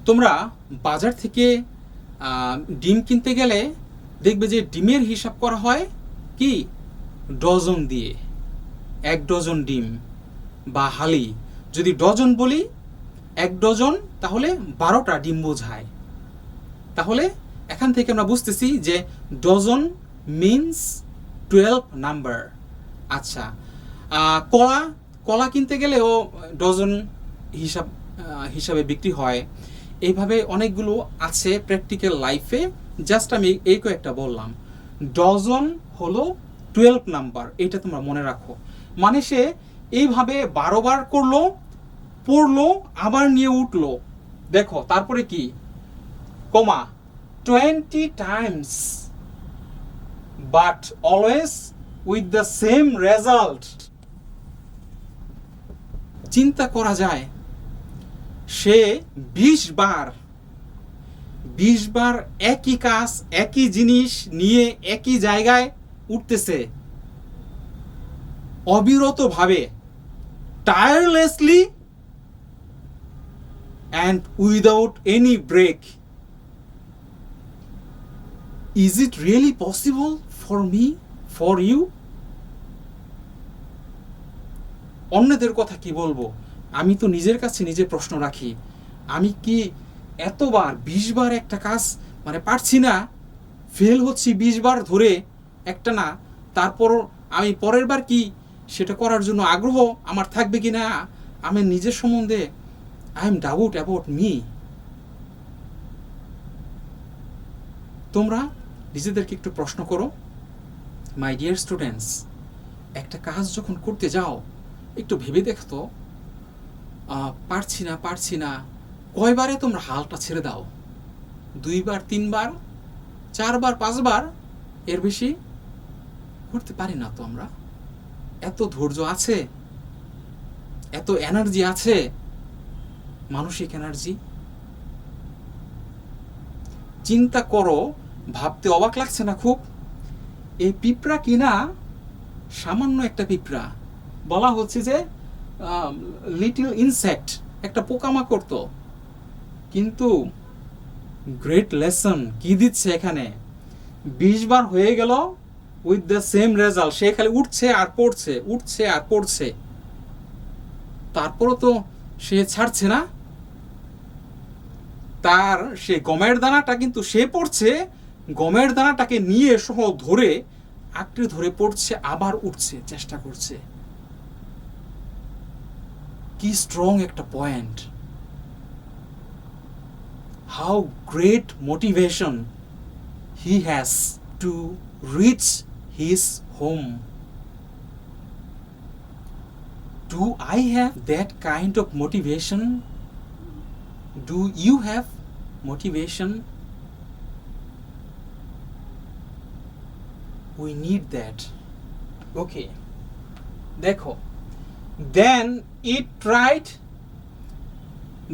তোমরা বাজার থেকে ডিম কিনতে গেলে দেখবে যে ডিমের হিসাব করা হয় কি, ডজন দিয়ে। 1 ডজন ডিম বা হালি, যদি ডজন বলি 1 ডজন, তাহলে 12টা ডিম বোঝায়। তাহলে এখান থেকে আমরা বুঝতেছি যে ডজন মিনস 12 নাম্বার। আচ্ছা, কলা কিনতে গেলেও ডজন হিসাবে বিক্রি হয়। এইভাবে অনেকগুলো আছে প্র্যাকটিক্যাল লাইফে, জাস্ট আমি এই কয়েকটা বললাম। ডজন হলো 12 নাম্বার, এটা তোমরা মনে রাখো। মানে সে এইভাবে 12 বার করলো, পড়লো আবার নিয়ে উঠলো, দেখো তারপরে কি, কমা 20 times but always with the same result। চিন্তা করা যায় সে 20 বার একই কাজ একই জিনিস নিয়ে একই জায়গায় উঠতেছে অবিরতভাবে, tirelessly and without any break। Is it really possible for me, for you? অন্যদের কথা কি বলবো, আমি তো নিজের কাছে নিজে প্রশ্ন রাখি, আমি কি এতবার 20 বার একটা কাজ মানে পারছি না, ফেল হচ্ছি 20 বার ধরে একটা না, তারপর আমি পরের বার কি সেটা করার জন্য আগ্রহ আমার থাকবে কি না, আমি নিজের সম্বন্ধে I am doubt about me. তোমরা নিজেদেরকে একটু প্রশ্ন করো, মাই ডিয়ার স্টুডেন্টস, একটা কাজ যখন করতে যাও একটু ভেবে দেখতো, পারছি না কয়বারে তোমরা হালটা ছেড়ে দাও, 2 বার 3 বার 4 বার 5 বার, এর বেশি করতে পারি না তো আমরা। এত ধৈর্য আছে, এত এনার্জি আছে, মানসিক এনার্জি। চিন্তা করো, ভাবতে অবাক লাগছে না খুব, এই পিঁপড়া কিনা সামান্য একটা পিঁপড়া, বলা হচ্ছে যে লিটল ইনসেক্ট, একটা পোকামাকড় তো, কিন্তু গ্রেট লেসন কি দিচ্ছে এখানে, 20 বার হয়ে গেল উইথ দ্য সেম রেজাল্ট, সে খালি উঠছে আর পড়ছে, উঠছে আর পড়ছে, তারপরও তো সে ছাড়ছে না, তার সে গমের দানাটা কিন্তু সে পড়ছে, গমের দানাটাকে নিয়ে সহ ধরে আঁকড়ে ধরে পড়ছে, আবার উঠছে, চেষ্টা করছে। কি স্ট্রং একটা point, how great motivation he has to reach his home. Do I have that kind of motivation? Do you have motivation? We need that. Okay. দেখো, then it tried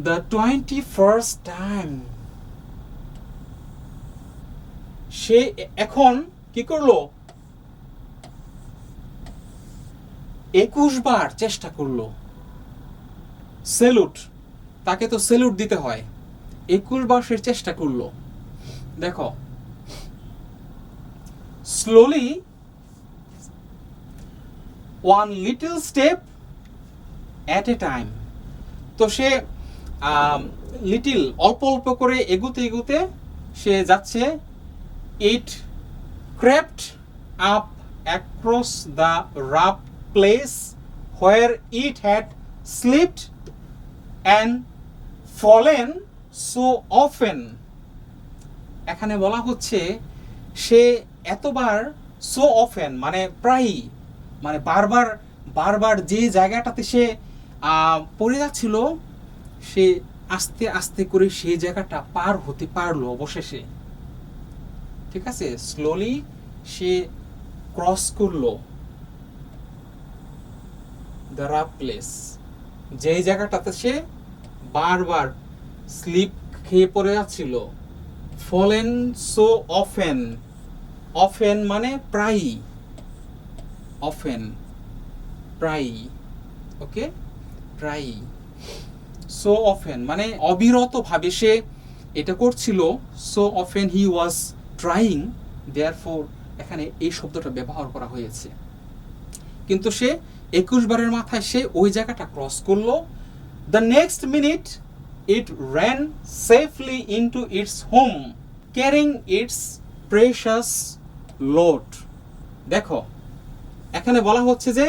the 21st time. সে এখন কি করলো, 21 বার চেষ্টা করলো। Salute, তাকে তো salute দিতে হয়, 21 বার সে চেষ্টা করলো। দেখো, slowly one little step at a time। তো সে লিটিল অল্প অল্প করে এগুতে এগুতে সে যাচ্ছে। It crept up across the rough place where it had slipped and fallen so often। এখানে বলা হচ্ছে সে এতবার so often মানে প্রায়ই, মানে বারবার যে জায়গাটাতে সে পড়ে যাচ্ছিল, সে আস্তে আস্তে করে সেই জায়গাটা পার হতে পারলো অবশেষে। ঠিক আছে, স্লোলি সে ক্রস করলো দ্য রাফ প্লেস, যে জায়গাটাতে সে বারবার স্লিপ খেয়ে পড়ে যাচ্ছিল। ফলেন সো অফেন, অফেন মানে প্রায়ই, অফেন প্রায়ই, ওকে, প্রায়ই। সো অফেন মানে অবিরতভাবে সে এটা করছিল। So often he was trying, therefore এখানে এই শব্দটা ব্যবহার করা হয়েছে। কিন্তু সে 21 বারের মাথায় সে ওই জায়গাটা ক্রস করলো। The next minute it ran safely into its home carrying its precious load। দেখো, এখানে বলা হচ্ছে যে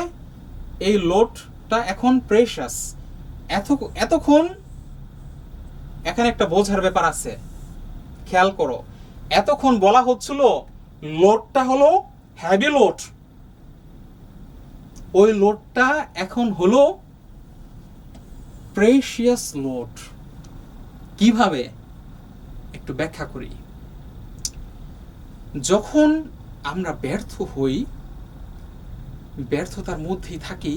এই লোডটা এখন প্রেশাস। এতক্ষণ এখানে একটা বোঝার ব্যাপার আছে, খেয়াল করো। এতক্ষণ বলা হচ্ছিল লোডটা হলো হ্যাভি লোড, ওই লোডটা এখন হলো প্রেশিয়াস লোড কিভাবে একটু ব্যাখ্যা করি। যখন আমরা ব্যর্থ হই, ব্যর্থতার মধ্যেই থাকি,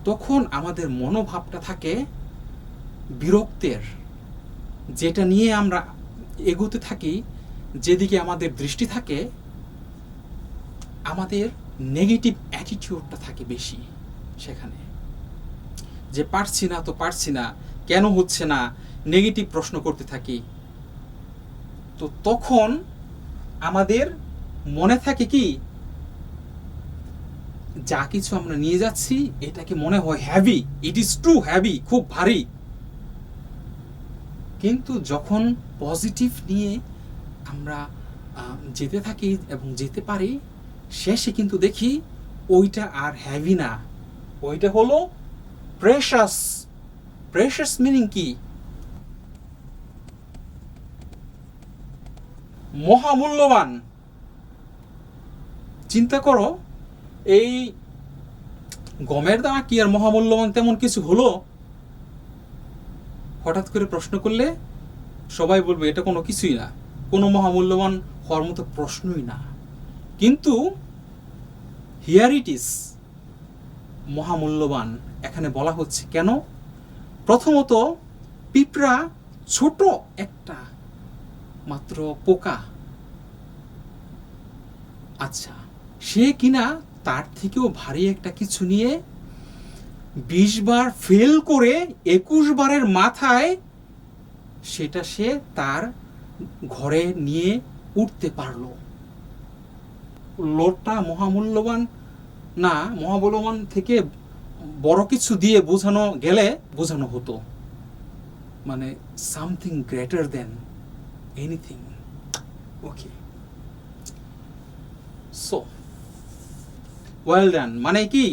তখন আমাদের মনোভাবটা থাকে বিরক্তের, যেটা নিয়ে আমরা এগোতে থাকি, যেদিকে আমাদের দৃষ্টি থাকে, আমাদের নেগেটিভ অ্যাটিটিউডটা থাকে বেশি সেখানে, যে পারছি না তো পারছি না, কেন হচ্ছে না, নেগেটিভ প্রশ্ন করতে থাকি। তো তখন আমাদের মনে থাকে কি, যা কিছু আমরা নিয়ে যাচ্ছি এটাকে মনে হয় heavy, it is too heavy, খুব ভারী। কিন্তু যখন পজিটিভ নিয়ে আমরা যেতে থাকি এবং যেতে পারি, শেষে কিন্তু দেখি ওইটা আর হ্যাভি না, ওইটা হলো প্রেশাস। প্রেশাস মিনিং কি? মহামূল্যবান। চিন্তা করো, এই গমের দানা কি আর মহামূল্যবান তেমন কিছু হলো? হঠাৎ করে প্রশ্ন করলে সবাই বলবে এটা কোনো কিছুই না, কোনো মহামূল্যবান হওয়ার মতো প্রশ্নই না। কিন্তু হিয়ার ইট ইজ, মহামূল্যবান এখানে বলা হচ্ছে কেন? প্রথমত, পিঁপড়া ছোট একটা মাত্র পোকা, আচ্ছা, সে কিনা তার থেকেও ভারী একটা কিছু নিয়ে 20 বার ফেল করে 21 বারের মাথায় সেটা সে তার ঘরে নিয়ে উঠতে পারলো। লোডটা মহামূল্যবান না, মহামূল্যবান থেকে বড় কিছু দিয়ে বোঝানো গেলে বোঝানো হতো, মানে সামথিং গ্রেটার দেন এনিথিং। ওকে, সো ওয়েল ডান মানে কি,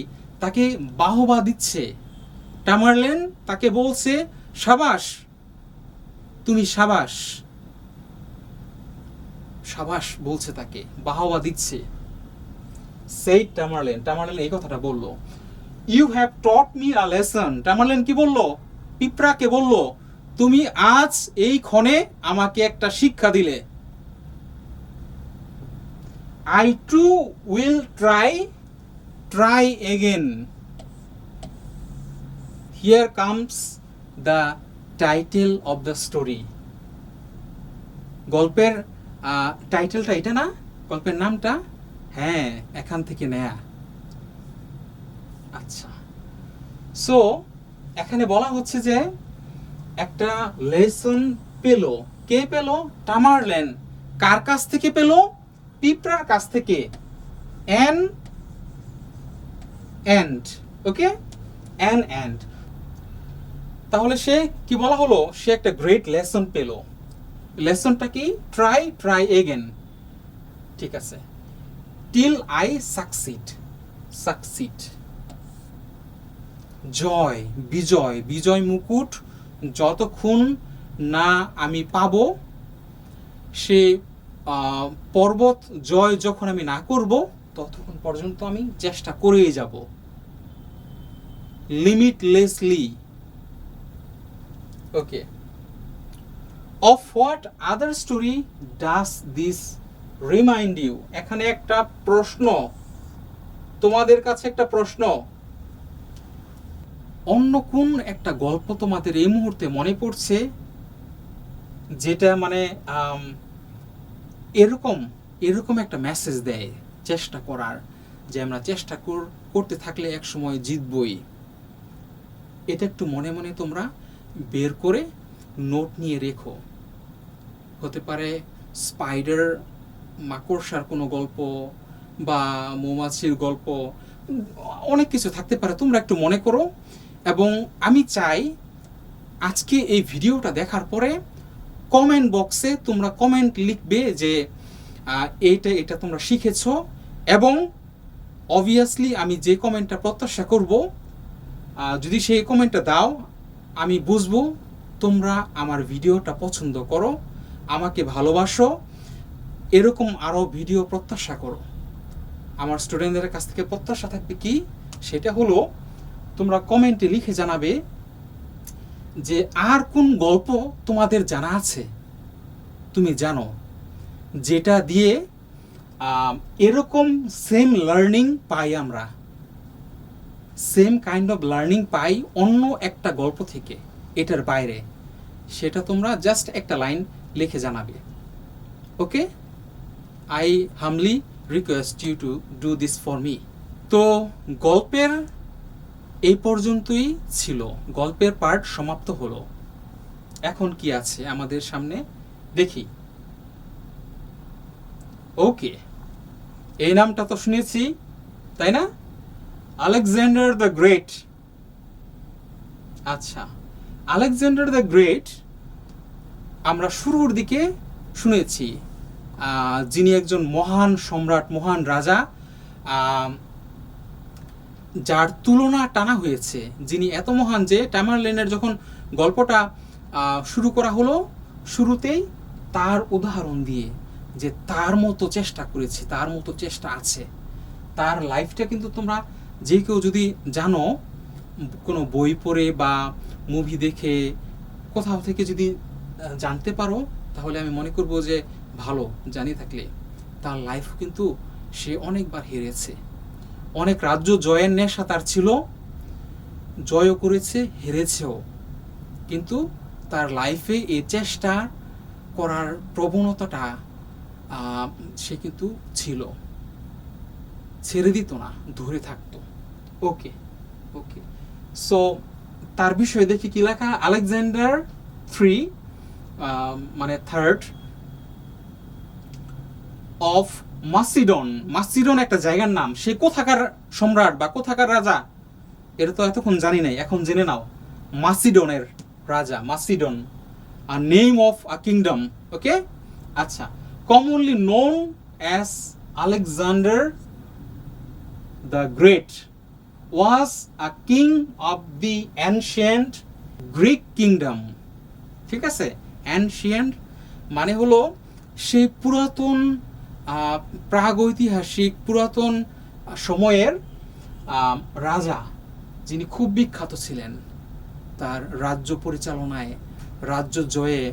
তাকে বাহবা দিচ্ছে। টামারলেন তাকে বলছে সাবাস, তুমি সাবাস, সাবাস বলছে, তাকে বাহবা দিচ্ছে। সেই টামারলেন, টামারলেন এই কথাটা বললো, you have taught me a lesson. Tamerlane কি বললো? পিঁপড়াকে বললো, তুমি আজ এই ক্ষণে আমাকে একটা শিক্ষা দিলে। I too will try again. Here comes the title of the story. গল্পের টাইটেলটা এটা না, গল্পের নামটা? হ্যাঁ, এখান থেকে নেয়া। আচ্ছা, সো এখানে বলা হচ্ছে যে একটা লেসন পেল। কে পেল? টামারলেন। কার কাছ থেকে পেল? পিঁপড়ার কাছ থেকে। ওকে, অ্যান্ড তাহলে সে কি বলা হলো? সে একটা গ্রেট লেসন পেল। লেসনটা কি? Try again. ঠিক আছে, টিল আই সাকসিড। জয়, বিজয় মুকুট যতক্ষণ না আমি পাবো, সে পর্বত জয় যখন আমি না করব, ততক্ষণ পর্যন্ত আমি চেষ্টা করেই যাব, limitlessly. Okay, of what other story does this remind you? এখানে একটা প্রশ্ন, তোমাদের কাছে একটা প্রশ্ন, অন্য কোন একটা গল্প তোমাদের এই মুহূর্তে মনে পড়ছে যেটা মানে এরকম একটা মেসেজ দেয় চেষ্টা করার, যে আমরা চেষ্টা করতে থাকলে এক সময় জিতবই? এটা একটু মনে মনে তোমরা বের করে নোট নিয়ে রেখো। হতে পারে স্পাইডার মাকড়সার কোনো গল্প বা মৌমাছির গল্প, অনেক কিছু থাকতে পারে, তোমরা একটু মনে করো। এবং আমি চাই আজকে এই ভিডিওটা দেখার পরে কমেন্ট বক্সে তোমরা কমেন্ট লিখবে যে এটা তোমরা শিখেছো, এবং অবভিয়াসলি আমি যে কমেন্টটা প্রত্যাশা করব, যদি সেই কমেন্টটা দাও, আমি বুঝবো তোমরা আমার ভিডিওটা পছন্দ করো, আমাকে ভালোবাসো, এরকম আরও ভিডিও প্রত্যাশা করো। আমার স্টুডেন্টদের কাছ থেকে প্রত্যাশা থাকবে কি, সেটা হলো তোমরা কমেন্টে লিখে জানাবে যে আর কোন গল্প তোমাদের জানা আছে, তুমি জানো, যেটা দিয়ে এরকম সেম লার্নিং পাই আমরা, সেম কাইন্ড অফ লার্নিং পাই অন্য একটা গল্প থেকে এটার বাইরে, সেটা তোমরা জাস্ট একটা লাইন লিখে জানাবে। Okay, I humbly request you to do this for me. তো গল্পের এই পর্যন্তই ছিল, গল্পের পার্ট সমাপ্ত হলো। এখন কি আছে আমাদের সামনে দেখি। ওকে, এই নামটা তো শুনেছি, তাই না? Alexander the great. আচ্ছা, আলেকজান্ডার দ্য গ্রেট আমরা শুরুর দিকে শুনেছি, যিনি একজন মহান সম্রাট, মহান রাজা, যার তুলনা টানা হয়েছে, যিনি এত মহান যে ট্যামারলেনের যখন গল্পটা শুরু করা হলো, শুরুতেই তার উদাহরণ দিয়ে যে তার মতো চেষ্টা করেছি, তার মতো চেষ্টা আছে। তার লাইফটা কিন্তু তোমরা যে কেউ যদি জানো, কোনো বই পড়ে বা মুভি দেখে কোথাও থেকে যদি জানতে পারো, তাহলে আমি মনে করব যে ভালো। জানিয়ে থাকলে তার লাইফ কিন্তু সে অনেকবার হেরেছে, অনেক রাজ্য জয়ের নেশা তার ছিল, জয়ও করেছে, হেরেছেও, কিন্তু তার লাইফে এই চেষ্টা করার প্রবণতাটা সে কিন্তু ছিল, ছেড়ে দিত না, ধরে থাকতো। ওকে ওকে, সো তার বিষয়ে দেখি কি লেখা। আলেকজান্ডার মানে থার্ড অফ মাসিডন। মাসিডন একটা জায়গার নাম। সে কোথাকার সম্রাট বা কোথাকার রাজা এটা তো এতক্ষণ জানি নাই, এখন জেনে নাও। মাসিডনের রাজা, মাসিডন, a name of a kingdom. Okay, আচ্ছা, commonly known as Alexander the Great, was a king of the ancient Greek kingdom. ঠিক আছে, ancient মানে হলো সেই পুরাতন প্রাগৈতিহাসিক পুরাতন সময়ের রাজা, যিনি খুব বিখ্যাত ছিলেন। তার রাজ্য পরিচালনায়, রাজ্য জয়ে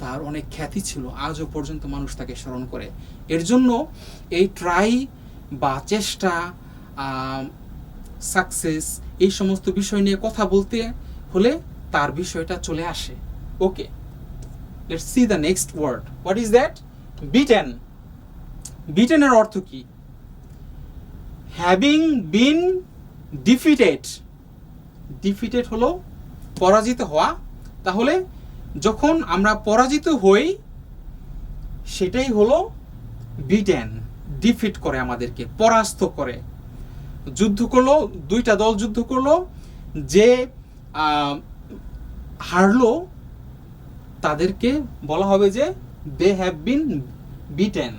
তার অনেক খ্যাতি ছিল, আজও পর্যন্ত মানুষ তাকে স্মরণ করে। এর জন্য এই ট্রাই বা চেষ্টা, সাকসেস, এই সমস্ত বিষয় নিয়ে কথা বলতে হলে তার বিষয়টা চলে আসে। Okay, let's see the next word. What is that? Beaten. বিটেনের অর্থ কি? হ্যাভিং বিন ডিফিটেড। ডিফিটেড হলো পরাজিত হওয়া। তাহলে যখন আমরা পরাজিত হই সেটাই হলো বিটেন। ডিফিট করে, আমাদেরকে পরাস্ত করে। যুদ্ধ করলো, দুইটা দল যুদ্ধ করলো, যে হারলো তাদেরকে বলা হবে যে they have been beaten,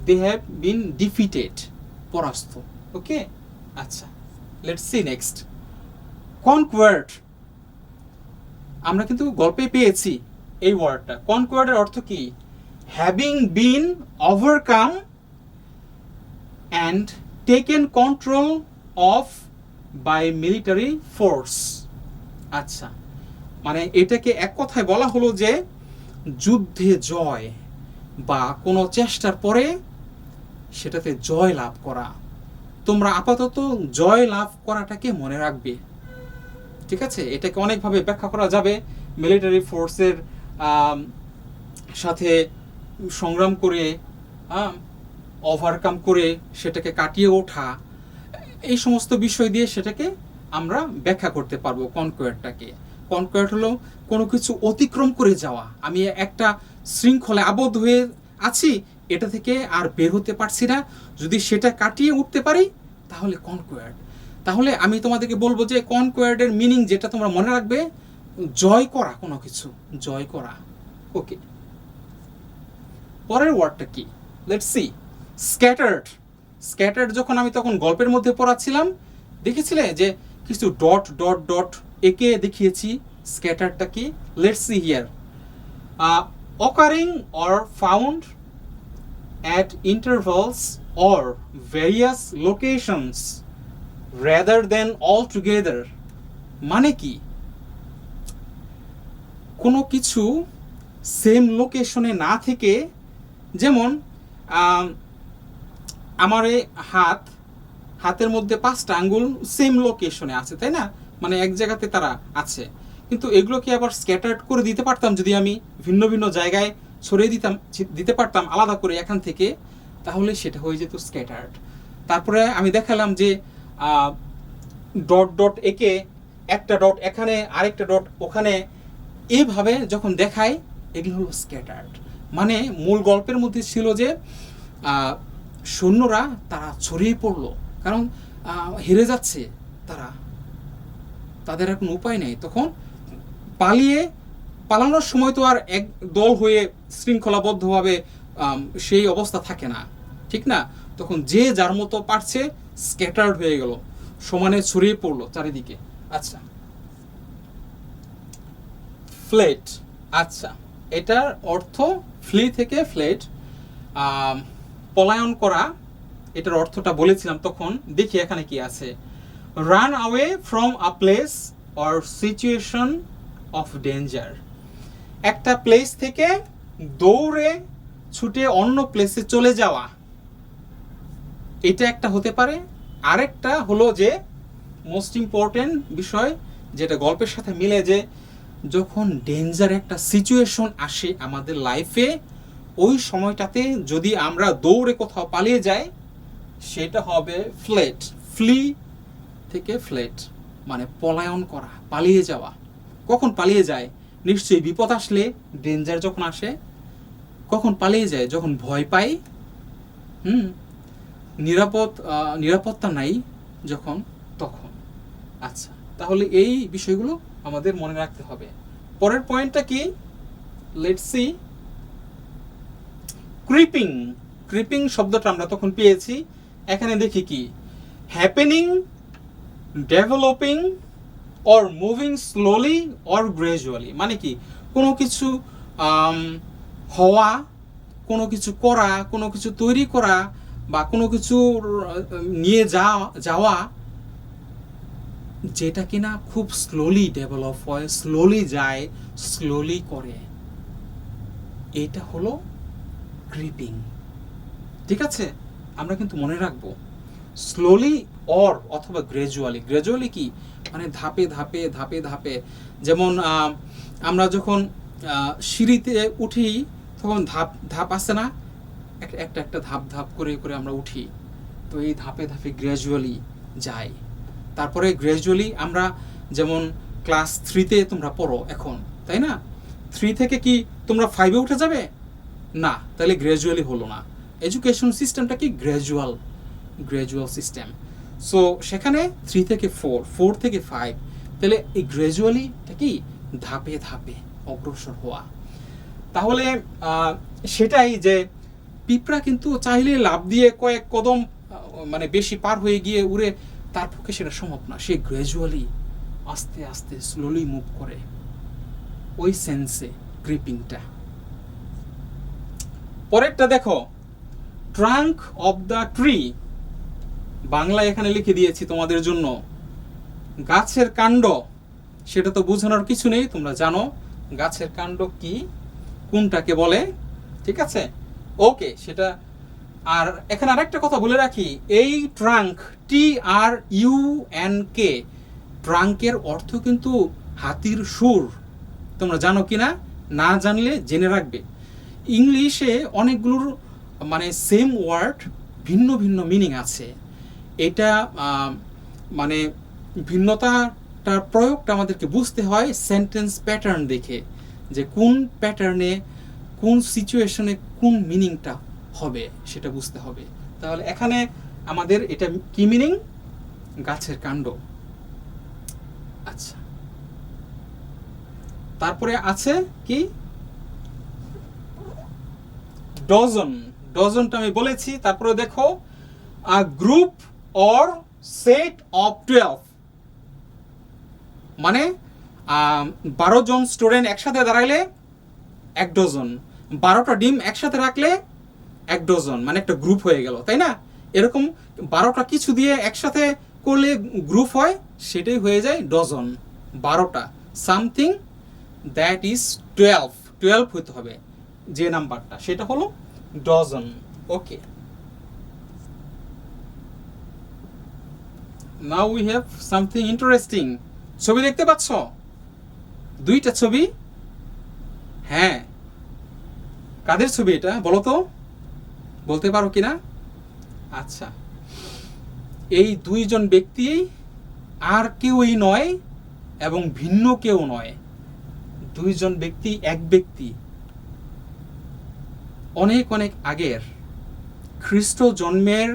they have been defeated, পরাস্ত। ওকে, আচ্ছা, লেটস সি নেক্সট। কনকোয়ার্ড। আমরা কিন্তু গল্পে পেয়েছি এই ওয়ার্ডটা। কনকোয়ার্ডের অর্থ কি? Having been overcome and taken control of by military force. আচ্ছা, মানে এটাকে এক কথায় বলা হলো যে যুদ্ধে জয় বা কোনো চেষ্টার পরে সেটাতে জয় লাভ করা। তোমরা আপাতত জয় লাভ করাটাকে মনে রাখবে, ঠিক আছে? এটাকে অনেকভাবে ব্যাখ্যা করা যাবে। মিলিটারি ফোর্সের সাথে সংগ্রাম করে, ওভারকাম করে, সেটাকে কাটিয়ে ওঠা, এই সমস্ত বিষয় দিয়ে সেটাকে আমরা ব্যাখ্যা করতে পারবো কনকোয়ার্ডটাকে। কনকোয়ার্ড হলো কোনো কিছু অতিক্রম করে যাওয়া। আমি একটা শৃঙ্খলে আবদ্ধ হয়ে আছি, এটা থেকে আর বের হতে পারছি না, যদি সেটা কাটিয়ে উঠতে পারি তাহলে কনকোয়ার্ড। তাহলে আমি তোমাদেরকে বলবো যে কনকোয়ার্ডের মিনিং যেটা তোমরা মনে রাখবে, জয় করা, কোনো কিছু জয় করা। ওকে, পরের ওয়ার্ডটা কি? Let's see. স্ক্যাটার্ড। স্ক্যাটার্ড যখন আমি তখন গল্পের মধ্যে পড়াচ্ছিলাম, দেখেছিলে যে কিছু ডট ডট ডট একে দেখিয়েছি। স্ক্যাটার্ডটা কি? Let's see here. occurring or found at intervals or various locations rather than all together। মানে কি? কোনো কিছু সেম লোকেশনে না থেকে, যেমন আমার এই হাতের মধ্যে 5টা আঙ্গুল সেম লোকেশনে আছে, তাই না, মানে এক জায়গাতে তারা আছে, কিন্তু এগুলোকে আবার স্ক্যাটার্ড করে দিতে পারতাম যদি আমি ভিন্ন ভিন্ন জায়গায় ছড়িয়ে দিতে পারতাম আলাদা করে এখান থেকে, তাহলে সেটা হয়ে যেত স্ক্যাটার্ড। তারপরে আমি দেখালাম যে ডট ডট একে একটা ডট এখানে আরেকটা ডট ওখানে, এইভাবে যখন দেখায় এগুলো হলো স্ক্যাটার্ড। মানে মূল গল্পের মধ্যে ছিল যে সৈন্যরা তারা ছড়িয়ে পড়লো, কারণ হেরে যাচ্ছে তারা, তাদের এখন উপায় নেই, তখন পালানোর সময় তো আর এক দল হয়ে শৃঙ্খলাবদ্ধভাবে সেই অবস্থা থাকে না, ঠিক না, তখন যে যার মতো পারছে স্ক্যাটার্ড হয়ে গেল, সমানে ছড়িয়ে পড়লো চারিদিকে। আচ্ছা, ফ্লেট, আচ্ছা এটার অর্থ ফ্লি থেকে ফ্লেট, পলায়ন করা, এটার অর্থটা বলেছিলাম তখন। দেখি এখানে কি আছে, run away from a place or situation of danger, একটা প্লেস থেকে দৌড়ে ছুটে অন্য প্লেসে চলে যাওয়া, এটা একটা হতে পারে। আরেকটা হলো যে মোস্ট ইম্পর্টেন্ট বিষয়, যেটা গল্পের সাথে মিলে, যে যখন ডেঞ্জার একটা সিচুয়েশন আসে আমাদের লাইফে, ওই সময়টাতে যদি আমরা দৌড়ে কোথাও পালিয়ে যাই, সেটা হবে ফ্লেট। ফ্লি থেকে ফ্লেট মানে পলায়ন করা, পালিয়ে যাওয়া। কখন পালিয়ে যায়? নিশ্চয়ই বিপদ আসলে, ডেঞ্জার যখন আসে। কখন পালিয়ে যায়? যখন ভয় পাই, নিরাপত্তা নাই যখন, তখন। আচ্ছা, তাহলে এই বিষয়গুলো আমাদের মনে রাখতে হবে। পরের পয়েন্টটা কি? Let's see. ক্রিপিং, ক্রিপিং শব্দটা আমরা তখন পেয়েছি, এখানে দেখি কি, happening, developing or moving slowly or gradually, মানে কি কোনো কিছু হওয়া, কোনো কিছু করা, কোনো কিছু তৈরি করা, বা কোনো কিছু নিয়ে যাওয়া যেটা কিনা খুব স্লোলি ডেভেলপ হয়, স্লোলি যায়, স্লোলি করে, এটা হলো ক্রিপিং। ঠিক আছে, আমরা কিন্তু মনে রাখবো স্লোলি অথবা গ্রাজুয়ালি। গ্রাজুয়ালি কি মানে ধাপে ধাপে ধাপে ধাপে, যেমন আমরা যখন সিঁড়িতে উঠি তখন ধাপ ধাপ আসে না, একটা একটা ধাপ ধাপ করে করে আমরা উঠি, তো এই ধাপে ধাপে গ্রাজুয়ালি যাই। তারপরে গ্রাজুয়ালি আমরা, যেমন ক্লাস 3-তে তোমরা পড়ো এখন, তাই না, 3 থেকে কি তোমরা 5-এ উঠে যাবে না, তাহলে গ্রাজুয়ালি হলো না। এডুকেশন সিস্টেমটা কি গ্রাজুয়াল সিস্টেম। সো সেখানে 3 থেকে 4, 4 থেকে 5, তাহলে এই গ্রাজুয়ালিটা কি ধাপে ধাপে অগ্রসর হওয়া। তাহলে সেটাই যে পিঁপড়া কিন্তু চাইলে লাফ দিয়ে কয়েক কদম মানে বেশি পার হয়ে গিয়ে উড়ে, তার পক্ষে সেটা সম্ভব না, সে গ্রাজুয়ালি আস্তে আস্তে স্লোলি মুভ করে, ওই সেন্সে ক্রিপিংটা। পরেরটা দেখো, trunk of the tree, Bangla এখানে লিখে দিয়েছি তোমাদের জন্য, গাছের কাণ্ড, সেটা তো বোঝানোর কিছু নেই, তোমরা জানো গাছের কাণ্ড কি, কোনটাকে বলে, ঠিক আছে, ওকে সেটা। আর এখানে আরেকটা কথা বলে রাখি, এই ট্রাঙ্ক, TRUNK, ট্রাঙ্কের অর্থ কিন্তু হাতির সুর, তোমরা জানো কিনা, না জানলে জেনে রাখবে। ইংলিশে অনেকগুলোর মানে সেম ওয়ার্ড ভিন্ন ভিন্ন মিনিং আছে, এটা মানে ভিন্নতাটার প্রয়োগটা আমাদেরকে বুঝতে হয় সেন্টেন্স প্যাটার্ন দেখে, যে কোন প্যাটার্নে কোন সিচুয়েশনে কোন মিনিংটা হবে সেটা বুঝতে হবে। তাহলে এখানে আমাদের এটা কি মিনিং? গাছের কাণ্ড। আচ্ছা, তারপরে আছে কি ডজন, ডজনটা আমি বলেছি। তারপরে দেখো আ গ্রুপ অর সেট অফ 12, মানে 12 জন স্টুডেন্ট একসাথে দাঁড়াইলে 1 ডজন, 12টা ডিম একসাথে রাখলে 1 ডজন, মানে একটা গ্রুপ হয়ে গেল, তাই না? এরকম 12টা কিছু দিয়ে একসাথে করলে গ্রুপ হয়, সেটাই হয়ে যায় ডজন। 12টা সামথিং দ্যাট ইজ 12 হতে হবে যে নাম্বারটা, সেটা হলো dozen. Okay, now we have something interesting. ছবি দেখতে পাচ্ছ? দুইটা ছবি। হ্যাঁ, কাদের ছবি এটা বলো তো, বলতে পারো কিনা? আচ্ছা, এই দুইজন ব্যক্তি আর কেউই নয় এবং ভিন্ন কেউ নয়। দুইজন ব্যক্তি, এক ব্যক্তি অনেক অনেক আগের, খ্রিস্ট জন্মের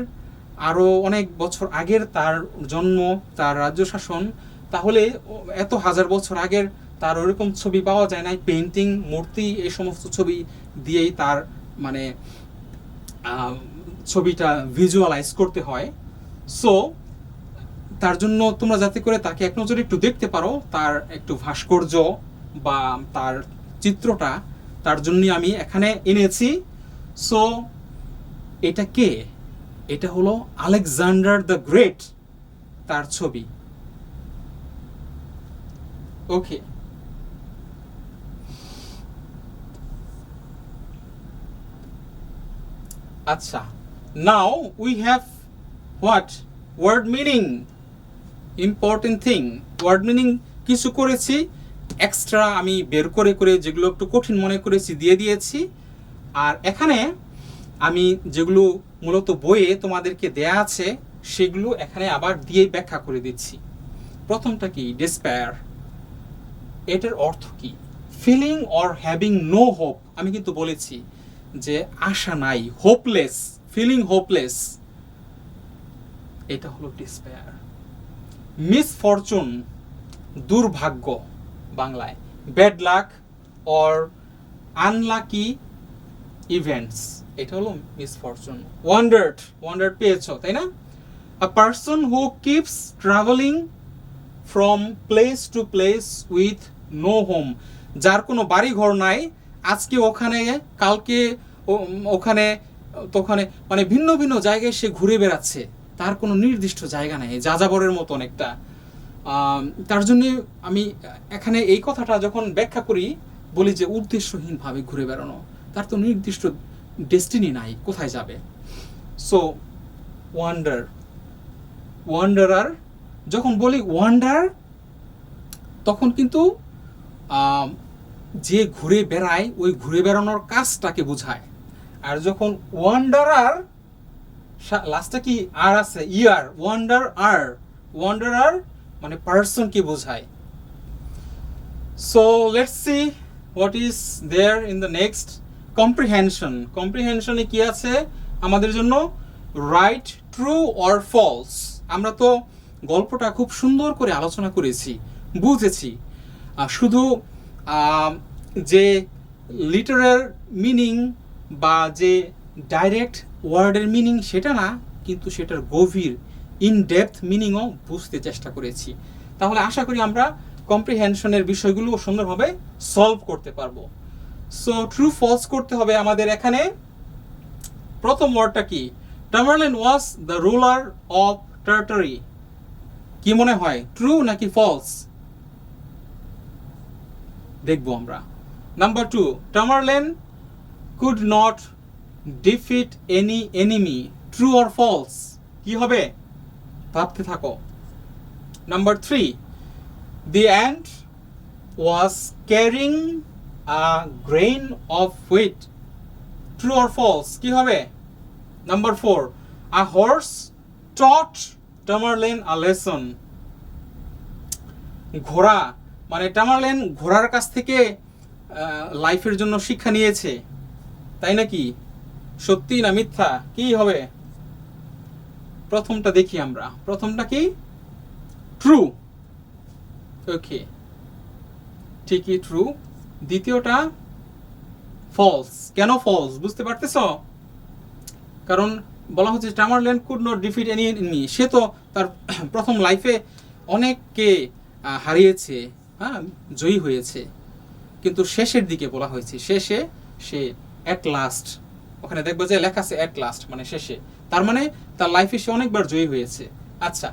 আরো অনেক বছর আগের তার জন্ম, তার রাজ্য শাসন। তাহলে এত হাজার বছর আগের তার ওরকম ছবি পাওয়া যায় না। পেইন্টিং, মূর্তি, এই সমস্ত ছবি দিয়েই তার মানে ছবিটা ভিজুয়ালাইজ করতে হয়। সো তার জন্য তোমরা যাতে করে তাকে এক নজরে একটু দেখতে পারো, তার একটু ভাস্কর্য বা তার চিত্রটা, তার জন্য আমি এখানে এনেছি। সো এটা কে? এটা হলো আলেকজান্ডার দ্য গ্রেট, তার ছবি। ওকে, আচ্ছা, now we have what word meaning, important thing. Word meaning কিছু করেছি এক্সট্রা, আমি বের করে করে যেগুলো একটু কঠিন মনে করেছি দিয়ে দিয়েছি। আর এখানে আমি যেগুলো মূলত বইয়ে তোমাদেরকে দেয়া আছে সেগুলো এখানে আবার দিয়ে ব্যাখ্যা করে দিচ্ছি। প্রথমটা কি? ডেসপায়ার। এটার অর্থ কি? Feeling or having no hope. আমি কিন্তু বলেছি যে আশা নাই, হোপলেস, ফিলিং হোপলেস, এটা হলো ডেসপায়ার। মিসফরচুন, দুর্ভাগ্য বাংলায়, bad luck or unlucky events, এটা হলো মিসফরচুন। ওয়ান্ডার্ড পেয়েছো তাই না? A person who keeps travelling from place to place with no home, যার কোনো বাড়ি ঘর নাই, আজকে ওখানে, কালকে ওখানে, তোখানে, মানে ভিন্ন ভিন্ন জায়গায় সে ঘুরে বেড়াচ্ছে, তার কোনো নির্দিষ্ট জায়গা নেই, যাযাবরের মতো অনেকটা। তার জন্য আমি এখানে এই কথাটা যখন ব্যাখ্যা করি বলি যে উদ্দেশ্যহীনভাবে ঘুরে বেড়ানো, তার তো নির্দিষ্ট ডেস্টিনি নাই, কোথায় যাবে। সো ওয়ান্ডারার, যখন বলি ওয়ান্ডার তখন কিন্তু যে ঘুরে বেড়ায় ওই ঘুরে বেড়ানোর কাজটাকে বোঝায়। আর যখন ওয়ান্ডারার লাস্টে কি আর আছে, ইয়ার, ওয়ান্ডারার মানে পার্সনকে বোঝায়। So let's see what is there in the next. কম্প্রিহেনশনে কি আছে আমাদের জন্য? Right, true or false. আমরা তো গল্পটা খুব সুন্দর করে আলোচনা করেছি, বুঝেছি। শুধু যে লিটারাল মিনিং বা যে ডাইরেক্ট ওয়ার্ডের মিনিং সেটা না, কিন্তু সেটার গভীর ইন ডেপথ মিনিংও বুঝতে চেষ্টা করেছি। তাহলে আশা করি আমরা কম্প্রিহেনশনের বিষয়গুলো সুন্দরভাবে সলভ করতে পারবো। সো ট্রু ফলস করতে হবে আমাদের এখানে। প্রথম ওয়ার্ডটা কি? Tamerlane was the ruler of Tartary. কি মনে হয়, ট্রু নাকি ফলস? দেখবো আমরা। Number 2, Tamerlane could not defeat any enemy. True or false? কি হবে? ভাবতে থাকো। Number 3, the ant was carrying a grain of wheat. True or false? কি হবে? Number 4, a horse taught Tamerlane a lesson. ঘোড়া, মানে টামারলেন ঘোড়ার কাছ থেকে লাইফের জন্য শিক্ষা নিয়েছে, তাই নাকি? সত্যি না মিথ্যা? কি হবে? প্রথমটা দেখি আমরা। প্রথমটা কি? ট্রু। ওকে, ঠিকই ট্রু। দ্বিতীয়টা ফলস। কেন ফলস বুঝতে পারতেছ? কারণ বলা হচ্ছে Tamerlane could not defeat any enemy. সে তো তার প্রথম লাইফে অনেককে হারিয়েছে, হ্যাঁ, জয়ী হয়েছে, কিন্তু শেষের দিকে বলা হয়েছে শেষে সে অ্যাট লাস্ট, ওখানে দেখবো যে লেখা আছে অ্যাট লাস্ট, মানে শেষে, তার মানে তার লাইফে সে অনেকবার জয়ী হয়েছে। আচ্ছা,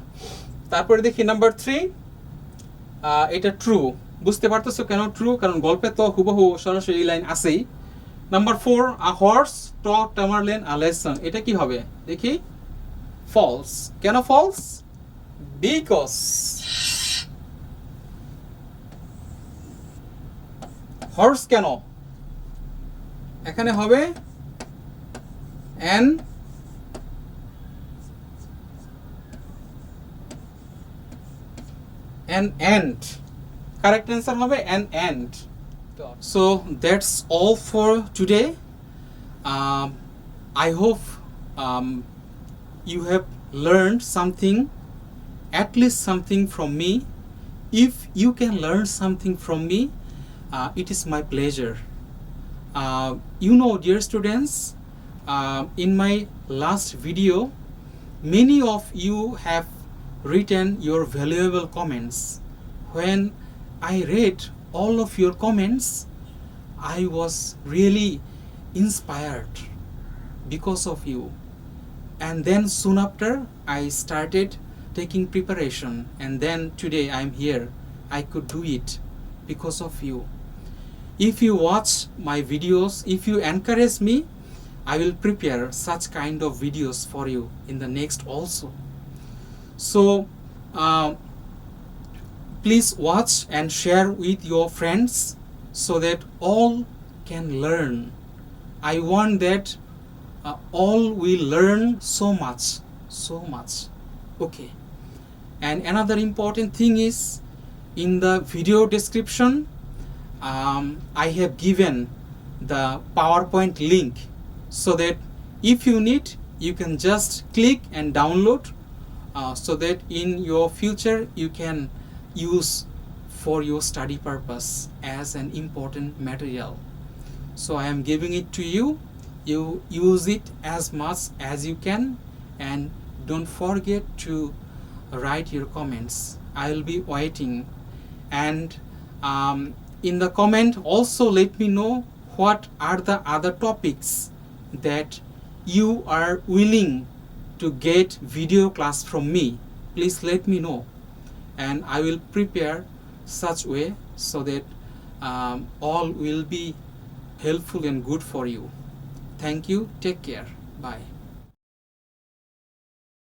তারপরে দেখি নাম্বার 3, এটা ট্রু। বুঝতে পারতেছো কেন ট্রু? কারণ গল্পে তো হুবহু সরাসরি এই লাইন আছেই। Number 4, a horse taught Tamerlane a lesson, এটা কি হবে দেখি? ফলস। কেন ফলস? বিকজ হর্স কেন এখানে হবে an ant. Correct answer হবে an ant. So that's all for today. I hope you have learned something, at least something from me. If you can learn something from me, it is my pleasure. You know, dear students, in my last video, many of you have written your valuable comments. When I read all of your comments, I was really inspired because of you. And then soon after, I started taking preparation, and then today I'm here. I could do it because of you. If you watch my videos, if you encourage me, I will prepare such kind of videos for you in the next also. So please watch and share with your friends so that all can learn. I want that all will learn so much. Okay. And another important thing is, in the video description, I have given the PowerPoint link, so that if you need, you can just click and download, so that in your future you can use for your study purpose as an important material. So I am giving it to you. You use it as much as you can, and don't forget to write your comments. I will be waiting. And in the comment also let me know what are the other topics that you are willing to get video class from me. Please let me know, and I will prepare such way so that all will be helpful and good for you. Thank you. Take care. Bye.